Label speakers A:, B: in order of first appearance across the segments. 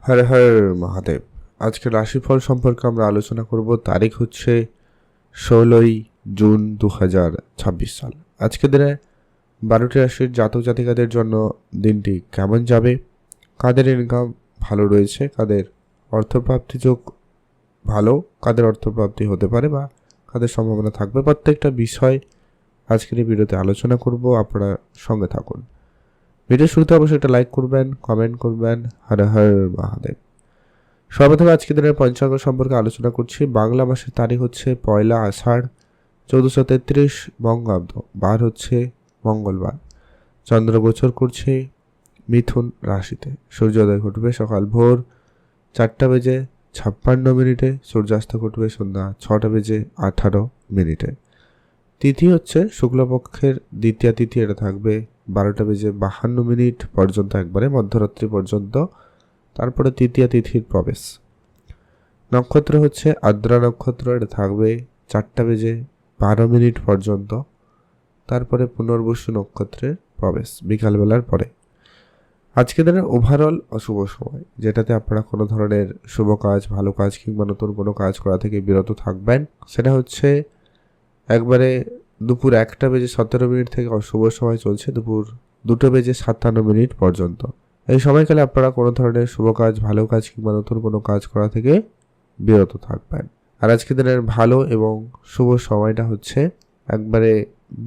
A: হর হর মহাদেব। আজকে রাশিফল সম্পর্কে আমরা আলোচনা করব। তারিখ হচ্ছে 16ই জুন 2026 সাল। আজকে দিনে 12টি রাশির জাতক জাতিকাদের জন্য দিনটি কেমন যাবে, কাদের ইনকাম ভালো রয়েছে, কাদের অর্থপ্রাপ্তি যোগ ভালো, কাদের অর্থপ্রাপ্তি হতে পারে বা কাদের সম্ভাবনা থাকবে, প্রত্যেকটা বিষয় আজকের এই ভিডিওতে আলোচনা করব। আপনারা সঙ্গে থাকুন। ভিডিও শুরুতে অবশ্যই একটা লাইক করবেন, কমেন্ট করবেন। হর হর মহাদেব। সর্বপ্রথম আজকে দিনের পঞ্চাঙ্গ সম্পর্কে আলোচনা করছি। বাংলা মাসের তারিখ হচ্ছে 1 আষাঢ় 1433 বঙ্গাব্দ। বার হচ্ছে মঙ্গলবার। চন্দ্র গোচর করছে মিথুন রাশিতে। সূর্যোদয় ঘটবে সকাল ভোর 4:56 সূর্যাস্ত ঘটবে সন্ধ্যা 6:18। তিথি হচ্ছে শুক্লপক্ষের দ্বিতীয় তিথি। এটা থাকবে 12:52 পর্যন্ত, একবারে মধ্যরাত্রি পর্যন্ত। তারপরে তৃতীয় তিথির প্রবেশ। নক্ষত্র হচ্ছে আদ্রা নক্ষত্র। এটা থাকবে 4:12 পর্যন্ত। তারপরে পুনর্বসু নক্ষত্রের প্রবেশ বিকালবেলার পরে। আজকে দিনের ওভারঅল অশুভ সময়, যেটাতে আপনারা কোনো ধরনের শুভ কাজ, ভালো কাজ কিংবা নতুন কোনো কাজ করা থেকে বিরত থাকবেন। সেটা হচ্ছে একবারে দুপুর 1:17 থেকে অশুভ সময় চলছে দুপুর 2:57 পর্যন্ত। এই সময়কালে আপনারা কোনো ধরনের শুভ কাজ, ভালো কাজ কিংবা নতুন কোনো কাজ করা থেকে বিরত থাকবেন। আর আজকে দিনের ভালো এবং শুভ সময়টা হচ্ছে একবারে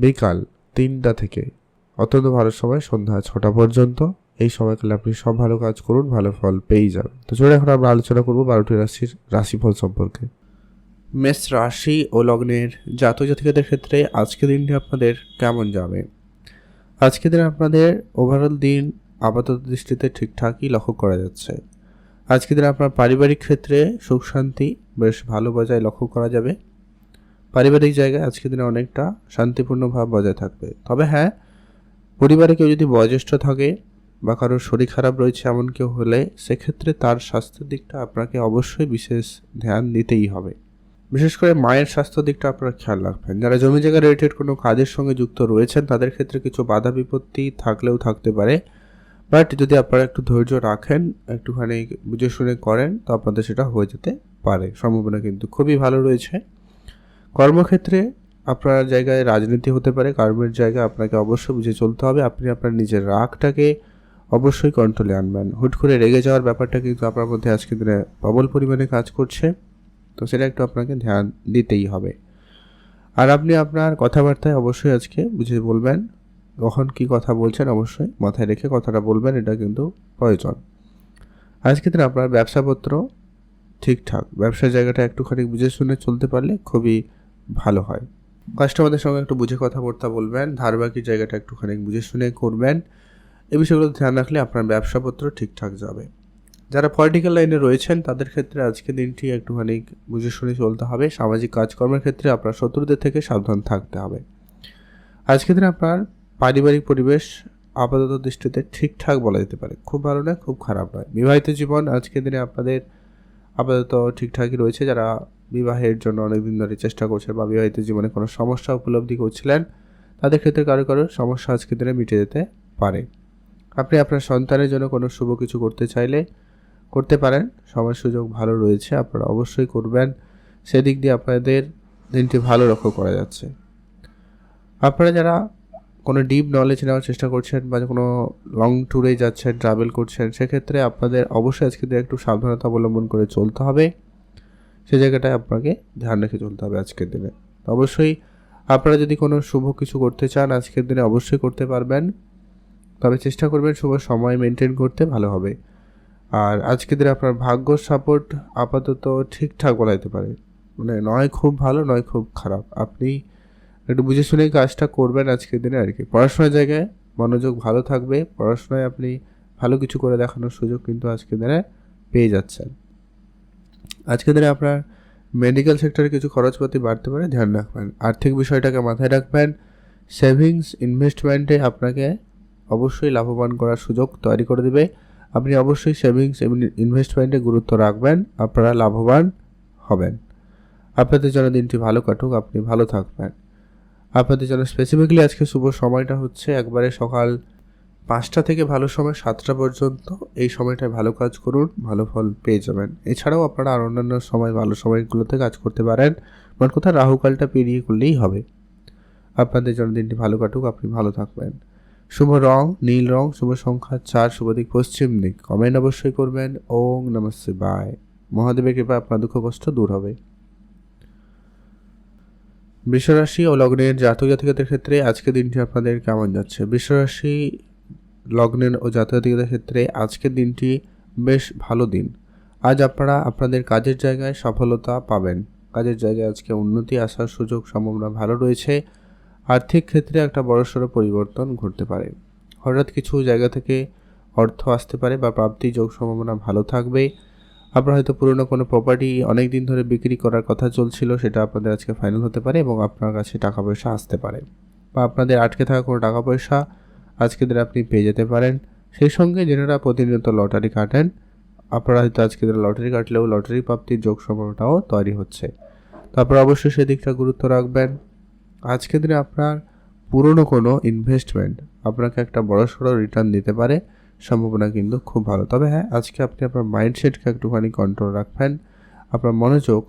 A: বিকাল 3টা থেকে অত্যন্ত ভালো সময় সন্ধ্যা 6টা পর্যন্ত। এই সময়কালে আপনি সব ভালো কাজ করুন, ভালো ফল পেয়ে যাবেন। তো চলুন এখন আমরা আলোচনা করব 12টি রাশির রাশিফল সম্পর্কে। মেষ রাশি ও লগ্নের জাতক জাতিকাদের ক্ষেত্রে আজকের দিনটি আপনাদের কেমন যাবে। আজকের দিন আপনাদের ওভারঅল দিন আপাতত দৃষ্টিতে ঠিকঠাকই লক্ষ্য করা যাচ্ছে। আজকের দিন আপনার পারিবারিক ক্ষেত্রে সুখ শান্তি বেশ ভালো বজায় লক্ষ্য করা যাবে। পারিবারিক জায়গায় আজকের দিনে অনেকটা শান্তিপূর্ণ ভাব বজায় থাকবে। তবে হ্যাঁ, পরিবারে কেউ যদি বয়োজ্যেষ্ঠ থাকে বা কারোর শরীর খারাপ রয়েছে এমন কেউ হলে সেক্ষেত্রে তার স্বাস্থ্যের দিকটা আপনাকে অবশ্যই বিশেষ ধ্যান দিতেই হবে। বিশেষ করে মায়ের স্বাস্থ্য দিকটা আপনারা খেয়াল রাখবেন। যারা জমি জায়গা রিলেটেড কোনো কাজের সঙ্গে যুক্ত রয়েছেন তাদের ক্ষেত্রে কিছু বাধা বিপত্তি থাকলেও থাকতে পারে, বাট যদি আপনারা একটু ধৈর্য রাখেন, একটুখানি বুঝে শুনে করেন, তো আপনাদের সেটা হয়ে যেতে পারে। সম্ভাবনা কিন্তু খুবই ভালো রয়েছে। কর্মক্ষেত্রে আপনার জায়গায় রাজনীতি হতে পারে, কর্মের জায়গায় আপনাকে অবশ্যই বুঝে চলতে হবে। আপনি আপনার নিজের রাগটাকে অবশ্যই কন্ট্রোলে আনবেন। হুট করে রেগে যাওয়ার ব্যাপারটা কিন্তু আপনার মধ্যে আজকে দিনে প্রবল পরিমাণে কাজ করছে, তো সেটা একটু আপনাকে ধ্যান দিতেই হবে। আর আপনি আপনার কথাবার্তায় অবশ্যই আজকে বুঝে বলবেন, কখন কি কথা বলছেন অবশ্যই মাথায় রেখে কথাটা বলবেন, এটা কিন্তু প্রয়োজন। আজকে দিন আপনার ব্যবসাপত্র ঠিকঠাক, ব্যবসার জায়গাটা একটুখানি বুঝে শুনে চলতে পারলে খুবই ভালো হয়। কাস্টমারদের সঙ্গে একটু বুঝে কথাবার্তা বলবেন, ধারবাকির জায়গাটা একটুখানি বুঝে শুনে করবেন। এই বিষয়গুলো ধ্যান রাখলে আপনার ব্যবসাপত্র ঠিকঠাক যাবে। যারা পলিটিক্যাল লাইনে রয়েছেন তাদের ক্ষেত্রে আজকে দিনটি একটুখানি বুঝে শুনে চলতে হবে। সামাজিক কাজকর্মের ক্ষেত্রে আপনার শত্রুদের থেকে সাবধান থাকতে হবে। আজকের দিনে আপনার পারিবারিক পরিবেশ আপাতত দৃষ্টিতে ঠিকঠাক বলা যেতে পারে, খুব ভালো নয়, খুব খারাপ নয়। বিবাহিত জীবন আজকের দিনে আপনাদের আপাতত ঠিকঠাকই রয়েছে। যারা বিবাহের জন্য অনেকদিন ধরে চেষ্টা করছেন বা বিবাহিত জীবনে কোনো সমস্যা উপলব্ধি করছিলেন তাদের ক্ষেত্রে কারো কারো সমস্যা আজকের দিনে মিটে যেতে পারে। আপনি আপনার সন্তানের জন্য কোনো শুভ কিছু করতে চাইলে করতে পারেন, সময় সুযোগ ভালো রয়েছে, আপনারা অবশ্যই করবেন। সেদিক দিয়ে আপনাদের দিনটি ভালো লক্ষ্য করা যাচ্ছে। আপনারা যারা কোনো ডিপ নলেজ নেওয়ার চেষ্টা করছেন বা কোনো লং ট্যুরে যাচ্ছেন, ট্রাভেল করছেন, সেক্ষেত্রে আপনাদের অবশ্যই আজকে একটু সাবধানতা অবলম্বন করে চলতে হবে। সে জায়গাটায় আপনাকে ধ্যান রেখে চলতে হবে আজকের দিনে। অবশ্যই আপনারা যদি কোনো শুভ কিছু করতে চান আজকের দিনে অবশ্যই করতে পারবেন, তবে চেষ্টা করবেন শুভ সময় মেনটেন করতে, ভালো হবে। আর আজকের দিনে আপনার ভাগ্য সাপোর্ট আপাতত ঠিকঠাক বলা যেতে পারে, মানে নয় খুব ভালো নয় খুব খারাপ। আপনি একটু বুঝে শুনেই কাজটা করবেন আজকের দিনে আর কি। পড়াশোনার জায়গায় মনোযোগ ভালো থাকবে, পড়াশোনায় আপনি ভালো কিছু করে দেখানোর সুযোগ কিন্তু আজকের দিনে পেয়ে যাচ্ছেন। আজকের দিনে আপনার মেডিকেল সেক্টরে কিছু খরচপাতি বাড়তে পারে, ধ্যান রাখবেন। আর্থিক বিষয়টাকে মাথায় রাখবেন। সেভিংস ইনভেস্টমেন্টে আপনাকে অবশ্যই লাভবান করার সুযোগ তৈরি করে দেবে। আপনি অবশ্যই সেভিংস এবং ইনভেস্টমেন্টে গুরুত্ব রাখবেন, আপনারা লাভবান হবেন। আপনাদের জন্য দিনটি ভালো কাটুক, আপনি ভালো থাকবেন। আপনাদের জন্য স্পেসিফিক্যালি আজকে শুভ সময়টা হচ্ছে একবারে সকাল 5টা থেকে ভালো সময় 7টা পর্যন্ত, এই সময়টায় ভালো কাজ করুন, ভালো ফল পেয়ে যাবেন। এছাড়াও আপনারা আর অন্যান্য সময় ভালো সময়গুলোতে কাজ করতে পারেন, মোট কথা রাহুকালটা পেরিয়ে করলেই হবে। আপনাদের জন্মদিনটি ভালো কাটুক, আপনি ভালো থাকবেন। শুভ রং নীল রং, শুভ সংখ্যা 4, শুভ দিক পশ্চিম দিক। কমেন্ট অবশ্যই করবেন। ওং নমঃ শিবায়। মহাদেবের কৃপায় আপনার দুঃখ কষ্ট দূর হবে। বৃষরাশি ও লগ্নের জাতক জাতিকাদের ক্ষেত্রে আজকের দিনটি আপনাদের কেমন যাচ্ছে? বৃষরাশি লগ্নের ও জাতক জাতিকাদের ক্ষেত্রে আজকের দিনটি বেশ ভালো দিন। আজ আপনারা আপনাদের কাজের জায়গায় সফলতা পাবেন। কাজের জায়গায় আজকে উন্নতি আসার সুযোগ সম্ভাবনা ভালো রয়েছে। আর্থিক ক্ষেত্রে একটা বড়সড় পরিবর্তন ঘটতে পারে। হঠাৎ কিছু জায়গা থেকে অর্থ আসতে পারে বা প্রাপ্তি যোগ সম্ভাবনা ভালো থাকবে। আপনার হয়তো পুরনো কোনো প্রপার্টি অনেক দিন ধরে বিক্রি করার কথা চলছিল, সেটা আপনাদের আজকে ফাইনাল হতে পারে এবং আপনার কাছে টাকা পয়সা আসতে পারে, বা আপনাদের আটকে থাকা কোনো টাকা পয়সা আজকের দিনে আপনি পেয়ে যেতে পারেন। সেই সঙ্গে যারা প্রতিনিয়ত লটারি কাটেন, আপনারা হয়তো আজকের দিনে লটারি কাটলেও লটারি প্রাপ্তির যোগ সম্ভাবনাটাও তৈরি হচ্ছে। তো আপনারা অবশ্যই সেদিকটা গুরুত্ব রাখবেন। আজকের দিনে আপনার পুরনো কোনো ইনভেস্টমেন্ট আপনাকে একটা বড়সড় রিটার্ন দিতে পারে, সম্ভাবনা কিন্তু খুব ভালো। তবে হ্যাঁ, আজকে আপনি আপনার মাইন্ডসেটকে একটুখানি কন্ট্রোল রাখবেন। আপনার মনোযোগ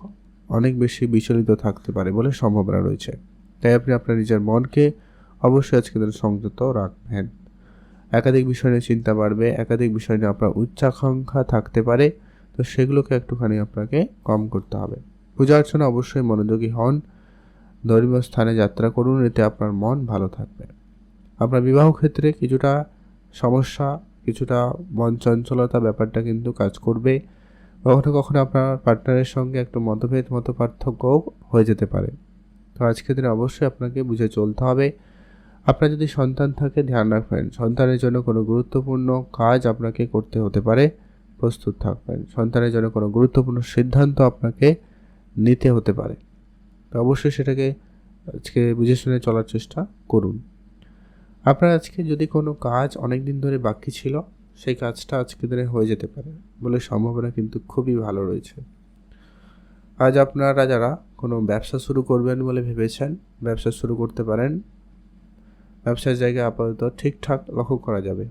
A: অনেক বেশি বিচলিত থাকতে পারে বলে সম্ভাবনা রয়েছে, তাই আপনি আপনার নিজের মনকে অবশ্যই আজকের দিনে সংযত রাখবেন। একাধিক বিষয় নিয়ে চিন্তা বাড়বে, একাধিক বিষয় নিয়ে আপনার উচ্চাকাঙ্ক্ষা থাকতে পারে, তো সেগুলোকে একটুখানি আপনাকে কম করতে হবে। পূজা অর্চনা অবশ্যই মনোযোগী হন, ধর্মীয় স্থানে যাত্রা করুন, এতে আপনার মন ভালো থাকবে। আপনার বিবাহ ক্ষেত্রে কিছুটা সমস্যা, কিছুটা মন চঞ্চলতা ব্যাপারটা কিন্তু কাজ করবে। কখনো কখনো আপনার পার্টনারের সঙ্গে একটু মতভেদ মত পার্থক্যও হয়ে যেতে পারে। তো আজকের দিনে অবশ্যই আপনাকে বুঝে চলতে হবে। আপনার যদি সন্তান থাকে, ধ্যান রাখবেন সন্তানের জন্য কোনো গুরুত্বপূর্ণ কাজ আপনাকে করতে হতে পারে, প্রস্তুত থাকবেন। সন্তানের জন্য কোনো গুরুত্বপূর্ণ সিদ্ধান্ত আপনাকে নিতে হতে পারে, তো অবশ্যই সেটাকে আজকে বুঝে শুনে চলার চেষ্টা করুন। আপনার আজকে যদি কোনো কাজ অনেক দিন ধরে বাকি ছিল, সেই কাজটা আজকে দিনে হয়ে যেতে পারে বলে সম্ভাবনা কিন্তু খুবই ভালো রয়েছে। আজ আপনারা যারা কোনো ব্যবসা শুরু করবেন বলে ভেবেছেন, ব্যবসা শুরু করতে পারেন। ব্যবসার জায়গায় আপাতত ঠিকঠাক লক্ষ্য করা যাবে।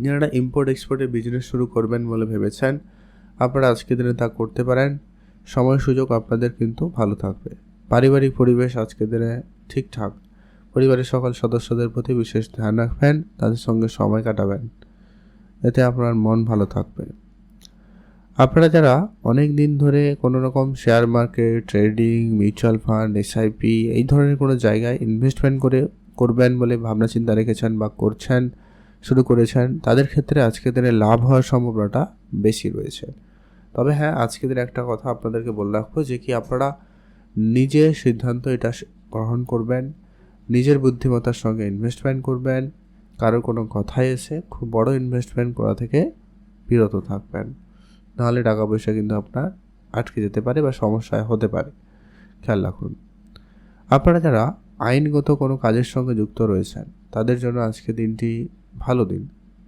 A: যারা ইম্পোর্ট এক্সপোর্টের বিজনেস শুরু করবেন বলে ভেবেছেন, আপনারা আজকের দিনে তা করতে পারেন। সময় সুযোগ আপনাদের কিন্তু ভালো থাকবে। পারিবারিক পরিবেশ আজকের দিনে ঠিকঠাক। পরিবারের সকল সদস্যদের প্রতি বিশেষ ধ্যান রাখবেন, তাদের সঙ্গে সময় কাটাবেন, এতে আপনার মন ভালো থাকবে। আপনারা যারা অনেক দিন ধরে কোনো রকম share market, trading, mutual fund, SIP এই ধরনের কোনো জায়গায় ইনভেস্টমেন্ট করবেন বলে ভাবনা চিন্তা রেখেছেন বা করছেন, শুরু করেছেন, তাদের ক্ষেত্রে আজকের দিনে লাভ হওয়ার সম্ভাবনাটা বেশি রয়েছে। তবে হ্যাঁ, আজকের দিনে একটা কথা আপনাদেরকে বলে রাখবো যে কি আপনারা নিজে সিদ্ধান্ত এটা গ্রহণ করবেন, নিজের বুদ্ধিমত্তার সঙ্গে ইনভেস্টমেন্ট করবেন। কারোর কোনো কথায় এসে খুব বড় ইনভেস্টমেন্ট করা থেকে বিরত থাকবেন, নাহলে টাকা পয়সা কিন্তু আপনার আটকে যেতে পারে বা সমস্যায় হতে পারে, খেয়াল রাখুন। আপনারা যারা আইনগত কোনো কাজের সঙ্গে যুক্ত রয়েছেন, তাদের জন্য আজকে দিনটি ভালো দিন।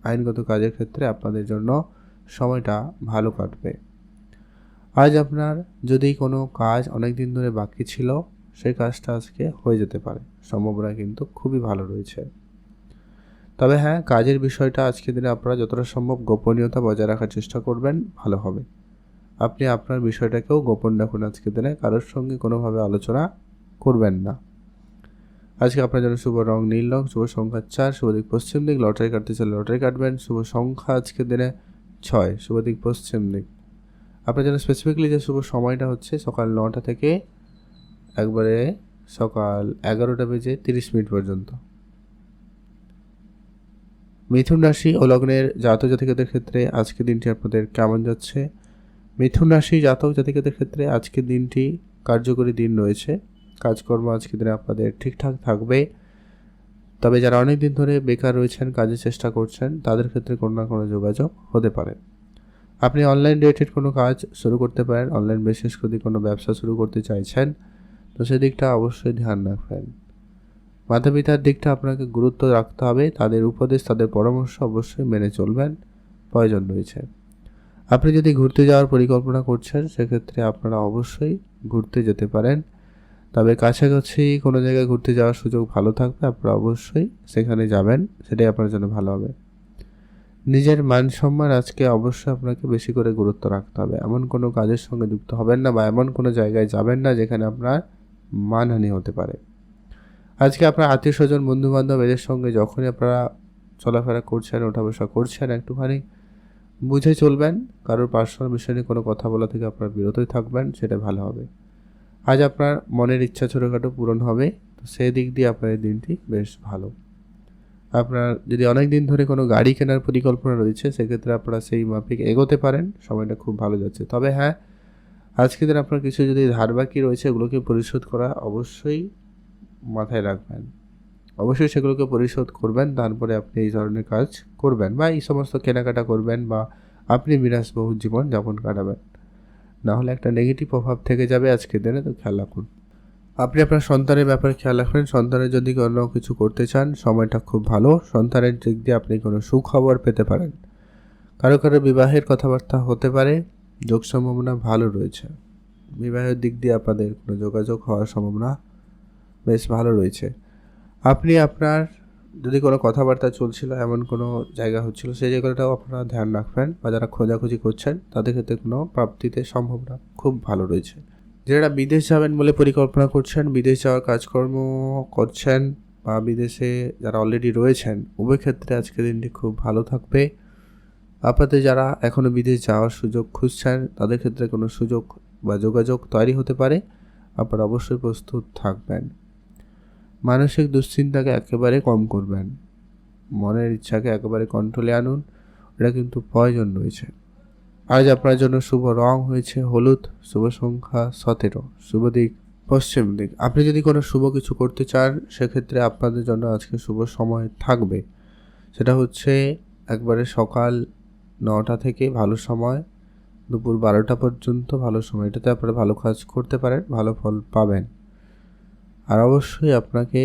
A: আইনগত কাজের ক্ষেত্রে আপনাদের জন্য সময়টা ভালো কাটবে। আজ আপনার যদি কোনো কাজ অনেক দিন ধরে বাকি ছিল, সেই কাজটা আজকে হয়ে যেতে পারে, সম্ভাবনা কিন্তু খুবই ভালো রয়েছে। তবে হ্যাঁ, কাজের বিষয়টা আজকের দিনে আপনারা যতটা সম্ভব গোপনীয়তা বজায় রাখার চেষ্টা করবেন, ভালো হবে। আপনি আপনার বিষয়টাকেও গোপন রাখুন আজকের দিনে, কারোর সঙ্গে কোনোভাবে আলোচনা করবেন না। আজকে আপনার জন্য শুভ রং নীল রং, শুভ সংখ্যা 4, শুভ দিক পশ্চিম দিক। লটারি কাটতে চাইলে লটারি কাটবেন। শুভ সংখ্যা আজকের দিনে 6, শুভ দিক পশ্চিম দিক। আপনার জন্য স্পেসিফিকলি যে শুভ সময়টা হচ্ছে সকাল 9টা থেকে একবারে সকাল 11টা বেজে 30 মিনিট পর্যন্ত। মিথুন রাশি ও লগ্নের জাতক জাতিকাদের ক্ষেত্রে আজকের দিনটি আপনাদের কেমন যাচ্ছে? মিথুন রাশি জাতক জাতিকাদের ক্ষেত্রে আজকের দিনটি কার্যকরী দিন রয়েছে। কাজকর্ম আজকের দিনে আপনাদের ঠিকঠাক থাকবে। তবে যারা অনেক দিন ধরে বেকার রয়েছেন, কাজের চেষ্টা করছেন, তাদের ক্ষেত্রে কোনো না কোনো যোগাযোগ হতে পারে। আপনি অনলাইন রিলেটেড কোনো কাজ শুরু করতে পারেন, অনলাইন বেসিস যদি কোনো ব্যবসা শুরু করতে চাইছেন, তো সেদিকটা অবশ্যই ধ্যান রাখবেন। মাতা পিতার দিকটা আপনাকে গুরুত্ব রাখতে হবে, তাদের উপদেশ, তাদের পরামর্শ অবশ্যই মেনে চলবেন, প্রয়োজন রয়েছে। আপনি যদি ঘুরতে যাওয়ার পরিকল্পনা করছেন, সেক্ষেত্রে আপনারা অবশ্যই ঘুরতে যেতে পারেন। তবে কাছাকাছি কোনো জায়গায় ঘুরতে যাওয়ার সুযোগ ভালো থাকবে, আপনারা অবশ্যই সেখানে যাবেন, সেটাই আপনার জন্য ভালো হবে। নিজের মান সম্মান আজকে অবশ্যই আপনাকে বেশি করে গুরুত্ব রাখতে হবে। এমন কোনো কাজের সঙ্গে যুক্ত হবেন না বা এমন কোনো জায়গায় যাবেন না যেখানে আপনার মানহানি হতে পারে। আজকে আপনার আত্মীয় স্বজন বন্ধু বান্ধব এদের সঙ্গে যখনই আপনারা চলাফেরা করছেন, ওঠা বসা করছেন, একটুখানি বুঝে চলবেন। কারোর পার্সোনাল বিষয় নিয়ে কোনো কথা বলা থেকে আপনারা বিরতই থাকবেন, সেটা ভালো হবে। আজ আপনার মনের ইচ্ছা ছোটোখাটো পূরণ হবে, তো সেই দিক দিয়ে আপনার এই দিনটি বেশ ভালো। আপনার যদি অনেক দিন ধরে কোনো গাড়ি কেনার পরিকল্পনা রয়েছে, সেক্ষেত্রে আপনারা সেই মাফিক এগোতে পারেন, সময়টা খুব ভালো যাচ্ছে। তবে হ্যাঁ, আজকের দিন আপনার কিছু যদি ধার বাকি রয়েছে, এগুলোকে পরিশোধ করা অবশ্যই মাথায় রাখবেন। অবশ্যই সেগুলোকে পরিশোধ করবেন, তারপরে আপনি এই ধরনের কাজ করবেন বা এই সমস্ত কেনাকাটা করবেন বা আপনি বিলাসবহুল জীবন যাপন কাটাবেন। না হলে একটা নেগেটিভ প্রভাব থেকে যাবে আজকের দিনে, তো খেয়াল রাখুন। আপনি আপনার সন্তানের ব্যাপারে খেয়াল রাখবেন। সন্তানের যদি কোনো কিছু করতে চান, সময়টা খুব ভালো। সন্তানের দিক দিয়ে আপনি কোনো সুখবর পেতে পারেন। কারো কারো বিবাহের কথাবার্তা হতে পারে, যোগ সম্ভাবনা ভালো রয়েছে। বিবাহের দিক দিয়ে আপনাদের কোনো যোগাযোগ হওয়ার সম্ভাবনা বেশ ভালো রয়েছে। আপনি আপনার যদি কোনো কথাবার্তা চলছিল, এমন কোনো জায়গা হচ্ছিল, সেই জায়গাটাও আপনারা ধ্যান রাখবেন বা যারা খোঁজাখুঁজি করছেন তাদের ক্ষেত্রে কোনো প্রাপ্তিতে সম্ভাবনা খুব ভালো রয়েছে। যারা বিদেশ যাবেন বলে পরিকল্পনা করছেন, বিদেশ যাওয়ার কাজকর্ম করছেন বা বিদেশে যারা অলরেডি রয়েছেন, উভয় ক্ষেত্রে আজকের দিনটি খুব ভালো থাকবে। আপনাদের যারা এখনও বিদেশ যাওয়ার সুযোগ খুঁজছেন, তাদের ক্ষেত্রে কোনো সুযোগ বা যোগাযোগ তৈরি হতে পারে, আপনারা অবশ্যই প্রস্তুত থাকবেন। মানসিক দুশ্চিন্তাকে একেবারে কম করবেন, মনের ইচ্ছাকে একেবারে কন্ট্রোলে আনুন, এটা কিন্তু প্রয়োজন রয়েছে। আজ আপনার জন্য শুভ রং হয়েছে হলুদ, শুভ সংখ্যা 17, শুভ দিক পশ্চিম দিক। আপনি যদি কোনো শুভ কিছু করতে চান, সেক্ষেত্রে আপনাদের জন্য আজকে শুভ সময় থাকবে। সেটা হচ্ছে একবারে সকাল 9টা থেকে ভালো সময়, দুপুর 12টা পর্যন্ত ভালো সময়। এটাতে আপনারা ভালো কাজ করতে পারেন, ভালো ফল পাবেন। আর অবশ্যই আপনাকে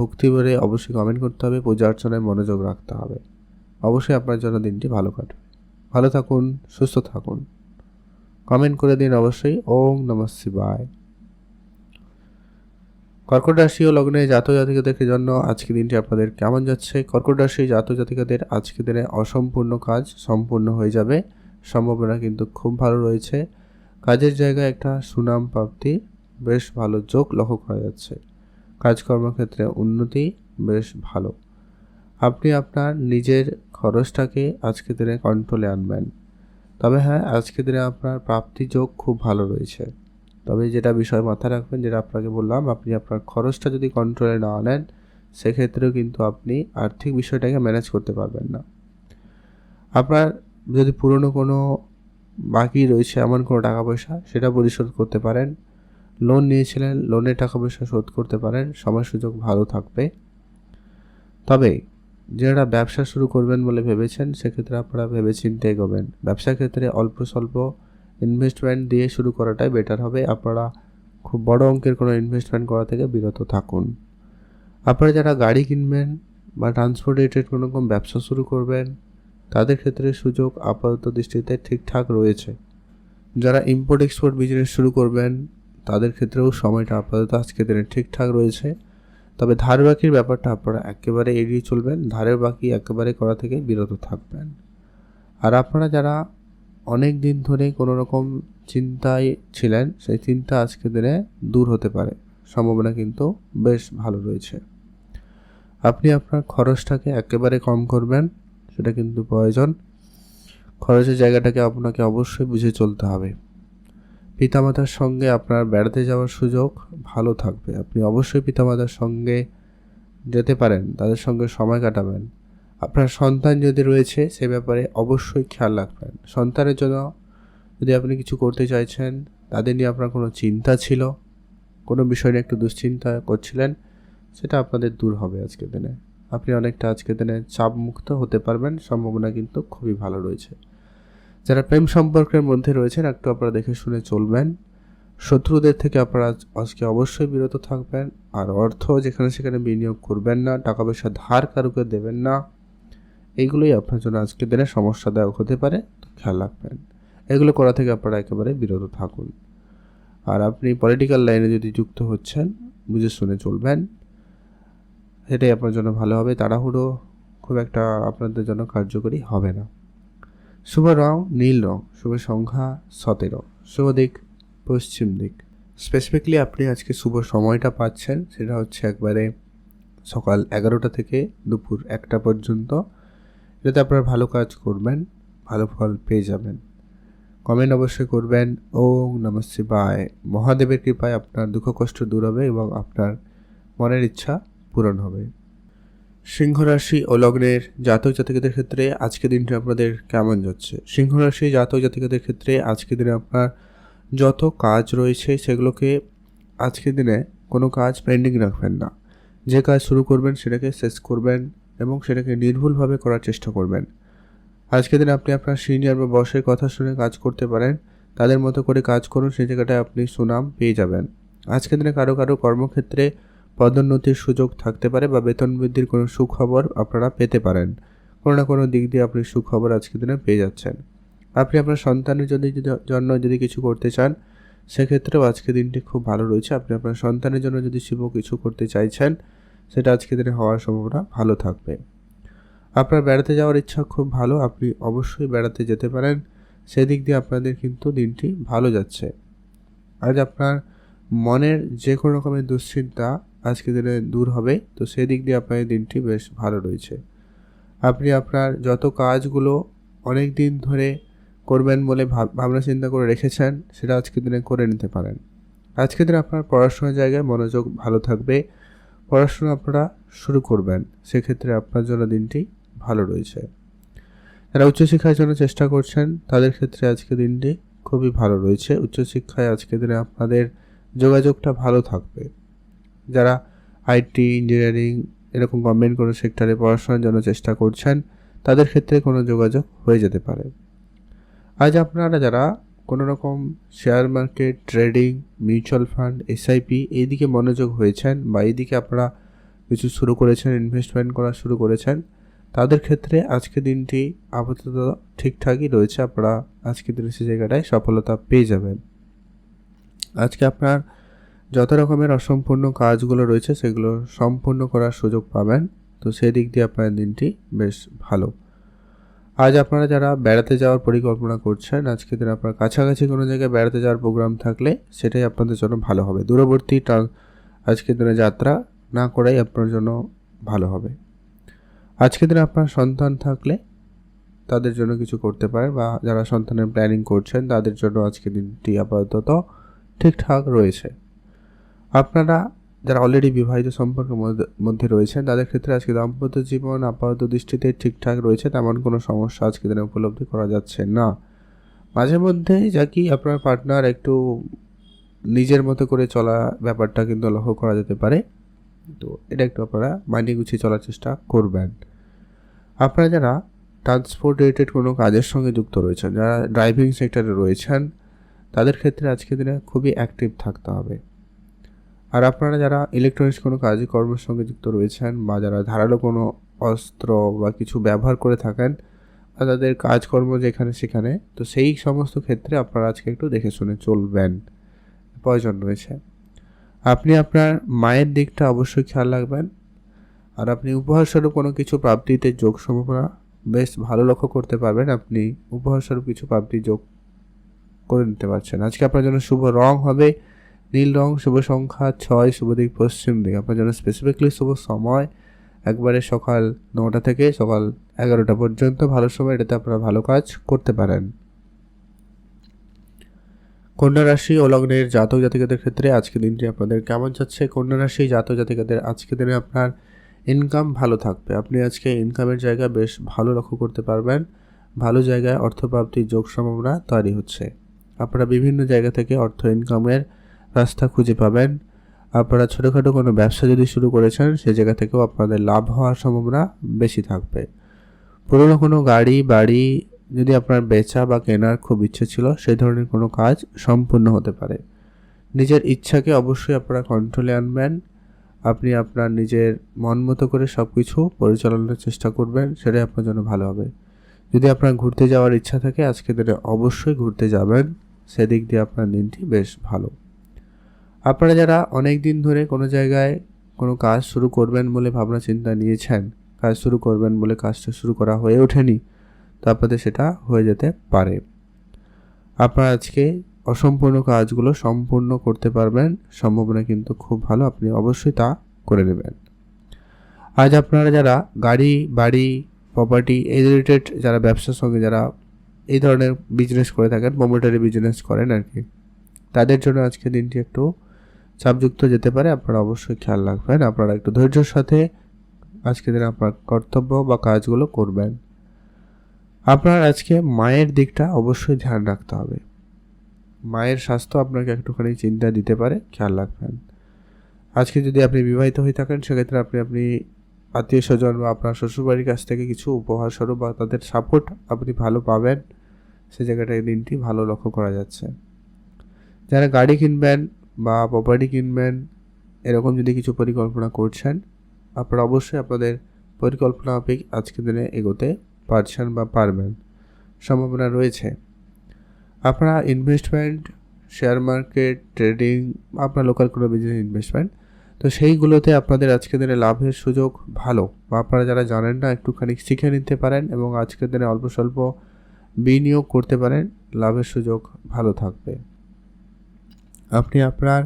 A: ভক্তি ভরে অবশ্যই কমেন্ট করতে হবে, পূজা অর্চনায় মনোযোগ রাখতে হবে। অবশ্যই আপনার জন্য দিনটি ভালো কাটবে। ভালো থাকুন, সুস্থ থাকুন। কমেন্ট করে দিন অবশ্যই ওম নমঃ শিবায়। কর্কট রাশি ও লগ্নে জাতক জাতিকাদের জন্য আজকের দিনটি আপনাদের কেমন যাচ্ছে? কর্কট রাশি জাতক জাতিকাদের আজকের দিনে অসম্পূর্ণ কাজ সম্পূর্ণ হয়ে যাবে, সম্ভাবনা কিন্তু খুব ভালো রয়েছে। কাজের জায়গায় একটা সুনাম প্রাপ্তি বেশ ভালো যোগ লক্ষ্য করা যাচ্ছে। কাজকর্মক্ষেত্রে উন্নতি বেশ ভালো। আপনি আপনার নিজের খরচটাকে আজকের দিনে কন্ট্রোলে আনবেন। তবে হ্যাঁ, আজকের দিনে আপনার প্রাপ্তি যোগ খুব ভালো রয়েছে। তবে যেটা বিষয় মাথায় রাখবেন, যেটা আপনাকে বললাম, আপনি আপনার খরচটা যদি কন্ট্রোলে না আনেন, সেক্ষেত্রেও কিন্তু আপনি আর্থিক বিষয়টাকে ম্যানেজ করতে পারবেন না। আপনার যদি পুরনো কোনো বাকি রয়েছে এমন কোনো টাকা পয়সা, সেটা পরিশোধ করতে পারেন। লোন নিয়েছিলেন, লোনের টাকা পয়সা শোধ করতে পারেন, সময় সুযোগ ভালো থাকবে। তবে যারা ব্যবসা শুরু করবেন বলে ভেবেছেন, সেক্ষেত্রে আপনারা ভেবেচিন্তে এগোবেন। ব্যবসার ক্ষেত্রে অল্প স্বল্প ইনভেস্টমেন্ট দিয়ে শুরু করাটাই বেটার হবে। আপনারা খুব বড় অঙ্কের কোনো ইনভেস্টমেন্ট করা থেকে বিরত থাকুন। আপনারা যারা গাড়ি কিনবেন বা ট্রান্সপোর্ট রিলেটেড কোনো রকম ব্যবসা শুরু করবেন, তাদের ক্ষেত্রে সুযোগ আপাতত দৃষ্টিতে ঠিকঠাক রয়েছে। যারা ইম্পোর্ট এক্সপোর্ট বিজনেস শুরু করবেন, তাদের ক্ষেত্রেও সময়টা আপাতত আজকের দিনে ঠিকঠাক রয়েছে। তবে ধার বাকির ব্যাপারটা আপনারা একেবারে এড়িয়ে চলবেন, ধারের বাকি একেবারে করা থেকে বিরত থাকবেন। আর আপনারা যারা অনেক দিন ধরে কোনো রকম চিন্তায় ছিলেন, সেই চিন্তা আজকের দিনে দূর হতে পারে, সম্ভাবনা কিন্তু বেশ ভালো রয়েছে। আপনি আপনার খরচটাকে একেবারে কম করবেন, সেটা কিন্তু প্রয়োজন। খরচের জায়গাটাকে আপনাকে অবশ্যই বুঝে চলতে হবে। পিতামাতার সঙ্গে আপনার বেড়াতে যাওয়ার সুযোগ ভালো থাকবে। আপনি অবশ্যই পিতামাতার সঙ্গে যেতে পারেন, তাদের সঙ্গে সময় কাটাবেন। আপনার সন্তান যদি রয়েছে, সে ব্যাপারে অবশ্যই খেয়াল রাখবেন। সন্তানের জন্য যদি আপনি কিছু করতে চাইছেন, তাদের নিয়ে আপনার কোনো চিন্তা ছিল, কোনো বিষয় নিয়ে একটু দুশ্চিন্তা করছিলেন, সেটা আপনাদের দূর হবে আজকের দিনে। আপনি অনেকটা আজকের দিনে চাপমুক্ত হতে পারবেন, সম্ভাবনা কিন্তু খুবই ভালো রয়েছে। যারা প্রেম সম্পর্কের মধ্যে রয়েছেন, একটু আপনারা দেখে শুনে চলবেন। শত্রুদের থেকে আপনারা আজকে অবশ্যই বিরত থাকবেন। আর অর্থ যেখানে সেখানে বিনিয়োগ করবেন না, টাকা পয়সা ধার কারুকে দেবেন না, এইগুলোই আপনার জন্য আজকের দিনে সমস্যাদায়ক হতে পারে, খেয়াল রাখবেন। এগুলো করা থেকে আপনারা একেবারে বিরত থাকুন। আর আপনি পলিটিক্যাল লাইনে যদি যুক্ত হচ্ছেন, বুঝে শুনে চলবেন, এটাই আপনার জন্য ভালো হবে। তাড়াহুড়ো খুব একটা আপনাদের জন্য কার্যকরী হবে না। শুভ রং নীল রং, শুভ সংখ্যা 17, শুভ দিক পশ্চিম দিক। স্পেসিফিকলি আপনি আজকে শুভ সময়টা পাচ্ছেন, সেটা হচ্ছে একবারে সকাল 11টা থেকে দুপুর 1টা পর্যন্ত। এটাতে আপনারা ভালো কাজ করবেন, ভালো ফল পেয়ে যাবেন। কমেন্ট অবশ্যই করবেন। ওম নমঃ শিবায়। মহাদেবের কৃপায় আপনার দুঃখ কষ্ট দূর হবে এবং আপনার মনের ইচ্ছা পূরণ হবে। সিংহ রাশি ও লগ্নের জাতক জাতিকাদের ক্ষেত্রে আজকের দিনটি আপনাদের কেমন যাচ্ছে? সিংহ রাশি জাতক জাতিকাদের ক্ষেত্রে আজকের দিনে আপনার যত কাজ রয়েছে সেগুলোকে আজকের দিনে কোনো কাজ পেন্ডিং রাখবেন না। যে কাজ শুরু করবেন সেটাকে শেষ করবেন এবং সেটাকে নির্ভুলভাবে করার চেষ্টা করবেন। আজকের দিনে আপনি আপনার সিনিয়র বা বসের কথা শুনে কাজ করতে পারেন। তাদের মতো করে কাজ করুন, সেই জায়গাটায় আপনি সুনাম পেয়ে যাবেন। আজকের দিনে কারো কর্মক্ষেত্রে পদোন্নতির সুযোগ থাকতে পারে বা বেতন বৃদ্ধির কোনো সুখবর আপনারা পেতে পারেন। কোনো না কোনো দিক দিয়ে আপনি সুখবর আজকের দিনে পেয়ে যাচ্ছেন। আপনি আপনার সন্তানের জন্য যদি কিছু করতে চান, সেক্ষেত্রেও আজকের দিনটি খুব ভালো রয়েছে। আপনি আপনার সন্তানের জন্য যদি শুভ কিছু করতে চাইছেন, সেটা আজকের দিনে হওয়ার সম্ভাবনা ভালো থাকবে। আপনার বেড়াতে যাওয়ার ইচ্ছা খুব ভালো, আপনি অবশ্যই বেড়াতে যেতে পারেন। সেদিক দিয়ে আপনাদের কিন্তু দিনটি ভালো যাচ্ছে। আজ আপনার মনের যে কোনো রকমের দুশ্চিন্তা আজকের দিনে দূর হবে, তো সেদিক দিয়ে আপনার দিনটি বেশ ভালো রয়েছে। আপনি আপনার যত কাজগুলো অনেক দিন ধরে করবেন বলে ভাবনা চিন্তা করে রেখেছেন, সেটা আজকের দিনে করে নিতে পারেন। আজকের দিনে আপনার পড়াশোনার জায়গায় মনোযোগ ভালো থাকবে। পড়াশোনা আপনারা শুরু করবেন, সেক্ষেত্রে আপনার জন্য দিনটি ভালো রয়েছে। যারা উচ্চশিক্ষার জন্য চেষ্টা করছেন, তাদের ক্ষেত্রে আজকের দিনটি খুবই ভালো রয়েছে। উচ্চশিক্ষায় আজকের দিনে আপনাদের যোগাযোগটা ভালো থাকবে। যারা আইটি, ইঞ্জিনিয়ারিং এরকম গভর্নমেন্ট কোনো সেক্টরে পড়াশোনার জন্য চেষ্টা করছেন, তাদের ক্ষেত্রে কোনো যোগাযোগ হয়ে যেতে পারে। আজ আপনারা যারা কোনো রকম share market, trading, mutual fund, SIP এই দিকে মনোযোগ হয়েছেন বা এই দিকে আপনারা কিছু শুরু করেছেন, ইনভেস্টমেন্ট করা শুরু করেছেন, তাদের ক্ষেত্রে আজকে দিনটি আপাতত ঠিকঠাকই রয়েছে। আপনারা আজকের দিনে সে জায়গাটায় সফলতা পেয়ে যাবেন। আজকে আপনার যত রকমের অসম্পূর্ণ কাজগুলো রয়েছে সেগুলো সম্পূর্ণ করার সুযোগ পাবেন, তো সেই দিক দিয়ে আপনার দিনটি বেশ ভালো। আজ আপনারা যারা বেড়াতে যাওয়ার পরিকল্পনা করছেন, আজকের দিনে আপনার কাছাকাছি কোনো জায়গায় বেড়াতে যাওয়ার প্রোগ্রাম থাকলে সেটাই আপনাদের জন্য ভালো হবে। দূরবর্তী আজকের দিনে যাত্রা না করাই আপনার জন্য ভালো হবে। আজকের দিনে আপনার সন্তান থাকলে তাদের জন্য কিছু করতে পারেন, বা যারা সন্তানের প্ল্যানিং করছেন তাদের জন্য আজকের দিনটি আপাতত ঠিকঠাক রয়েছে। আপনারা যারা অলরেডি বিবাহিত সম্পর্কের মধ্যে রয়েছেন, তাদের ক্ষেত্রে আজকে দাম্পত্য জীবন আপাতত দৃষ্টিতে ঠিকঠাক রয়েছে, তেমন কোনো সমস্যা আজকে দিনে উপলব্ধি করা যাচ্ছে না। মাঝে মধ্যে যা কি আপনার পার্টনার একটু নিজের মতো করে চলা ব্যাপারটা কিন্তু লক্ষ্য করা যেতে পারে, তো এটা একটু আপনারা মানিয়ে গুছিয়ে চলার চেষ্টা করবেন। আপনারা যারা ট্রান্সপোর্ট রিলেটেড কোনো কাজের সঙ্গে যুক্ত রয়েছেন, যারা ড্রাইভিং সেক্টরে রয়েছেন, তাদের ক্ষেত্রে আজকের দিনে খুবই অ্যাক্টিভ থাকতে হবে। আর আপনারা যারা ইলেকট্রনিক্স কোনো কাজকর্মের সঙ্গে যুক্ত রয়েছেন বা যারা ধারালো কোনো অস্ত্র বা কিছু ব্যবহার করে থাকেন বা তাদের কাজকর্ম যেখানে সেখানে, তো সেই সমস্ত ক্ষেত্রে আপনারা আজকে একটু দেখে শুনে চলবেন, প্রয়োজন রয়েছে। আপনি আপনার মায়ের দিকটা অবশ্যই খেয়াল রাখবেন। আর আপনি উপহারস্বরূপ কোনো কিছু প্রাপ্তিতে যোগ সম্ভাবনা বেশ ভালো লক্ষ্য করতে পারবেন। আপনি উপহারস্বরূপ কিছু প্রাপ্তি যোগ করে নিতে পারছেন। আজকে আপনার জন্য শুভ রং হবে নীল রং, শুভ সংখ্যা 6, শুভ দিক পশ্চিম দিক। আপনার জন্য স্পেসিফিকলি শুভ সময় একবারে সকাল 9টা থেকে সকাল 11টা পর্যন্ত ভালো সময়, এটাতে আপনারা ভালো কাজ করতে পারেন। কন্যা রাশি ও লগ্নের জাতক জাতিকাদের ক্ষেত্রে আজকে দিনটি আপনাদের কেমন যাচ্ছে? কন্যা রাশি জাতক জাতিকাদের আজকে দিনে আপনার ইনকাম ভালো থাকবে। আপনি আজকে ইনকামের জায়গা বেশ ভালো লক্ষ্য করতে পারবেন। ভালো জায়গায় অর্থপ্রাপ্তির যোগ সম্ভাবনা তৈরি হচ্ছে। আপনারা বিভিন্ন জায়গা থেকে অর্থ ইনকামের রাস্তা খুঁজে পাবেন। আপনারা ছোটোখাটো কোনো ব্যবসা যদি শুরু করেছেন, সেই জায়গা থেকেও আপনাদের লাভ হওয়ার সম্ভাবনা বেশি থাকবে। পুরনো কোনো গাড়ি, বাড়ি যদি আপনার বেচা বা কেনার খুব ইচ্ছে ছিল, সেই ধরনের কোনো কাজ সম্পূর্ণ হতে পারে। নিজের ইচ্ছাকে অবশ্যই আপনারা কন্ট্রোলে আনবেন। আপনি আপনার নিজের মন মতো করে সব কিছু পরিচালনার চেষ্টা করবেন, সেটাই আপনার জন্য ভালো হবে। যদি আপনার ঘুরতে যাওয়ার ইচ্ছা থাকে, আজকে দিনে অবশ্যই ঘুরতে যাবেন, সেদিক দিয়ে আপনার দিনটি বেশ ভালো। আপনারা যারা অনেক দিন ধরে কোনো জায়গায় কোনো কাজ শুরু করবেন বলে ভাবনা চিন্তা নিয়েছেন, কাজ শুরু করবেন বলে কাজটা শুরু করা হয়ে ওঠেনি, তো আপনাদের সেটা হয়ে যেতে পারে। আপনারা আজকে অসম্পূর্ণ কাজগুলো সম্পূর্ণ করতে পারবেন, সম্ভাবনা কিন্তু খুব ভালো, আপনি অবশ্যই তা করে নেবেন। আজ আপনারা যারা গাড়ি, বাড়ি, প্রপার্টি এই রিলেটেড যারা ব্যবসার সঙ্গে যারা এই ধরনের বিজনেস করে থাকেন, প্রমোটারি বিজনেস করেন আর কি, তাদের জন্য আজকে দিনটি একটু চাপযুক্ত যেতে পারে। আপনারা অবশ্যই খেয়াল রাখবেন, আপনারা একটু ধৈর্যের সাথে আজকে দিনে আপনার কর্তব্য বা কাজগুলো করবেন। আপনার আজকে মায়ের দিকটা অবশ্যই ধ্যান রাখতে হবে। মায়ের স্বাস্থ্য আপনাকে একটুখানি চিন্তা দিতে পারে, খেয়াল রাখবেন। আজকে যদি আপনি বিবাহিত হয়ে থাকেন, সেক্ষেত্রে আপনি আত্মীয় স্বজন বা আপনার শ্বশুরবাড়ির কাছ থেকে কিছু উপহার স্বরূপ বা তাদের সাপোর্ট আপনি ভালো পাবেন, সে জায়গাটায় দিনটি ভালো লক্ষ্য করা যাচ্ছে। যারা গাড়ি কিনবেন বা প্রপার্টি কিনবেন, এরকম যদি কিছু পরিকল্পনা করছেন, আপনারা অবশ্যই আপনাদের পরিকল্পনা মাফিক আজকের দিনে এগোতে পারছেন বা পারবেন, সম্ভাবনা রয়েছে। আপনারা ইনভেস্টমেন্ট, শেয়ার মার্কেট, ট্রেডিং, আপনার লোকাল কোনো বিজনেস ইনভেস্টমেন্ট, তো সেইগুলোতে আপনাদের আজকের দিনে লাভের সুযোগ ভালো, বা আপনারা যারা জানেন না একটুখানি শিখে নিতে পারেন এবং আজকের দিনে অল্প স্বল্প বিনিয়োগ করতে পারেন, লাভের সুযোগ ভালো থাকবে। আপনি আপনার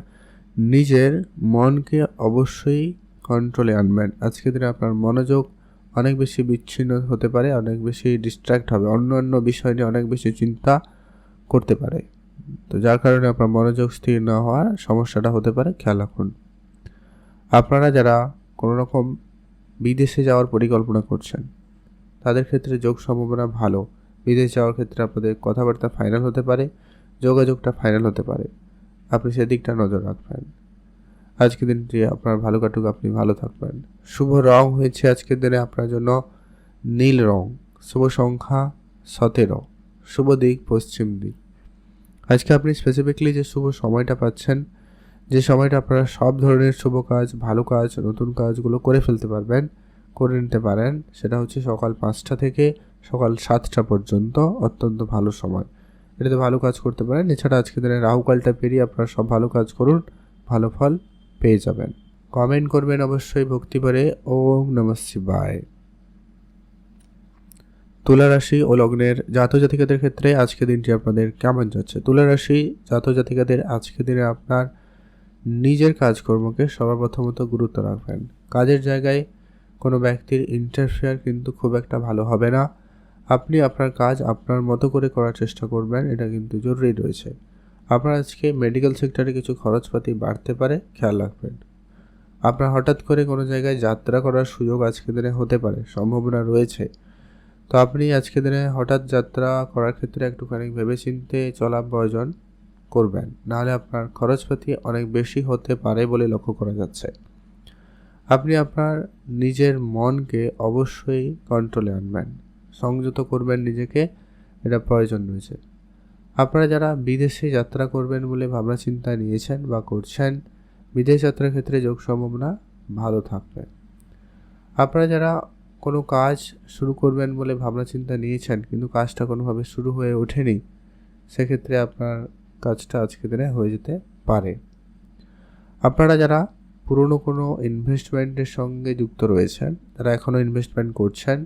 A: নিজের মনকে অবশ্যই কন্ট্রোলে আনবেন। আজকের দিনে আপনার মনোযোগ অনেক বেশি বিচ্ছিন্ন হতে পারে, অনেক বেশি ডিস্ট্র্যাক্ট হবে, অন্য বিষয় নিয়ে অনেক বেশি চিন্তা করতে পারে, তো যার কারণে আপনার মনোযোগ স্থির না হওয়ার সমস্যাটা হতে পারে, খেয়াল রাখুন। আপনারা যারা কোনো রকম বিদেশে যাওয়ার পরিকল্পনা করছেন, তাদের ক্ষেত্রে যোগ সম্ভাবনা ভালো। বিদেশ যাওয়ার ক্ষেত্রে আপনাদের কথাবার্তা ফাইনাল হতে পারে, যোগাযোগটা ফাইনাল হতে পারে, আপনি সেদিকটা নজর রাখবেন। আজকের দিনটি আপনার ভালো কাটুক, আপনি ভালো থাকবেন। শুভ রং হয়েছে আজকের দিনে আপনার জন্য নীল রং। শুভ সংখ্যা 17। শুভ দিক পশ্চিম দিক। আজকে আপনি স্পেসিফিকলি যে শুভ সময়টা পাচ্ছেন, যে সময়টা আপনারা সব ধরনের শুভ কাজ, ভালো কাজ, নতুন কাজগুলো করে ফেলতে পারবেন, করে নিতে পারেন, সেটা হচ্ছে সকাল 5টা থেকে সকাল 7টা পর্যন্ত অত্যন্ত ভালো সময়। এটাতে ভালো কাজ করতে পারেন। এছাড়া আজকে দিনে রাহুকালটা পেরিয়ে আপনারা সব ভালো কাজ করুন, ভালো ফল পেয়ে যাবেন। কমেন্ট করবেন অবশ্যই ভক্তি করে ওম নমঃ শিবায়। তুলা রাশি ও লগ্নের জাতক-জাতিকাদের ক্ষেত্রে আজকে দিনটি আপনাদের কেমন যাচ্ছে? তুলা রাশি জাতক-জাতিকাদের আজকে দিনে আপনার নিজের কাজকর্মকে সবার প্রথমত গুরুত্ব রাখবেন। কাজের জায়গায় কোনো ব্যক্তির ইন্টারফেয়ার কিন্তু খুব একটা ভালো হবে না। আপনি আপনার কাজ আপনার মতো করে করার চেষ্টা করবেন, এটা কিন্তু জরুরি রয়েছে। আপনার আজকে মেডিকেল সেক্টরে কিছু খরচপাতি বাড়তে পারে, খেয়াল রাখবেন। আপনার হঠাৎ করে কোনো জায়গায় যাত্রা করার সুযোগ আজকে দিনে হতে পারে, সম্ভাবনা রয়েছে। তো আপনি আজকে দিনে হঠাৎ যাত্রা করার ক্ষেত্রে একটুখানি ভেবেচিন্তে চলা প্রয়োজন করবেন, নাহলে আপনার খরচপাতি অনেক বেশি হতে পারে বলে লক্ষ্য করা যাচ্ছে। আপনি আপনার নিজের মনকে অবশ্যই কন্ট্রোলে আনবেন, সংযত করবেন নিজেকে, এটা প্রয়োজন রয়েছে। আপনারা যারা বিদেশে যাত্রা করবেন বলে ভাবনা চিন্তা নিয়েছেন বা করছেন, বিদেশ যাত্রার ক্ষেত্রে যোগ সম্ভাবনা ভালো থাকবে। আপনারা যারা কোনো কাজ শুরু করবেন বলে ভাবনা চিন্তা নিয়েছেন কিন্তু কাজটা কোনোভাবে শুরু হয়ে ওঠেনি, সেক্ষেত্রে আপনার কাজটা আজকে দিনে হয়ে যেতে পারে। আপনারা যারা পুরনো কোনো ইনভেস্টমেন্টের সঙ্গে যুক্ত রয়েছেন, তারা এখনও ইনভেস্টমেন্ট করছেন,